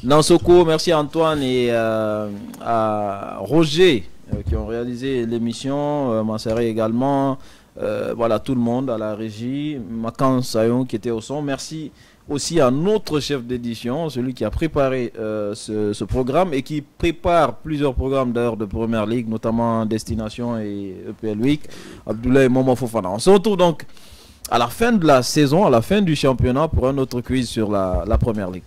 Nansoko, merci à Antoine et à Roger qui ont réalisé l'émission, Mansari également, voilà tout le monde à la régie, Makan Sayon qui était au son. Merci aussi à notre chef d'édition, celui qui a préparé ce programme et qui prépare plusieurs programmes d'ailleurs de Première Ligue, notamment Destination et EPL Week, Abdoulaye Momo Fofana. On se retrouve donc à la fin de la saison, à la fin du championnat pour un autre quiz sur la Première Ligue.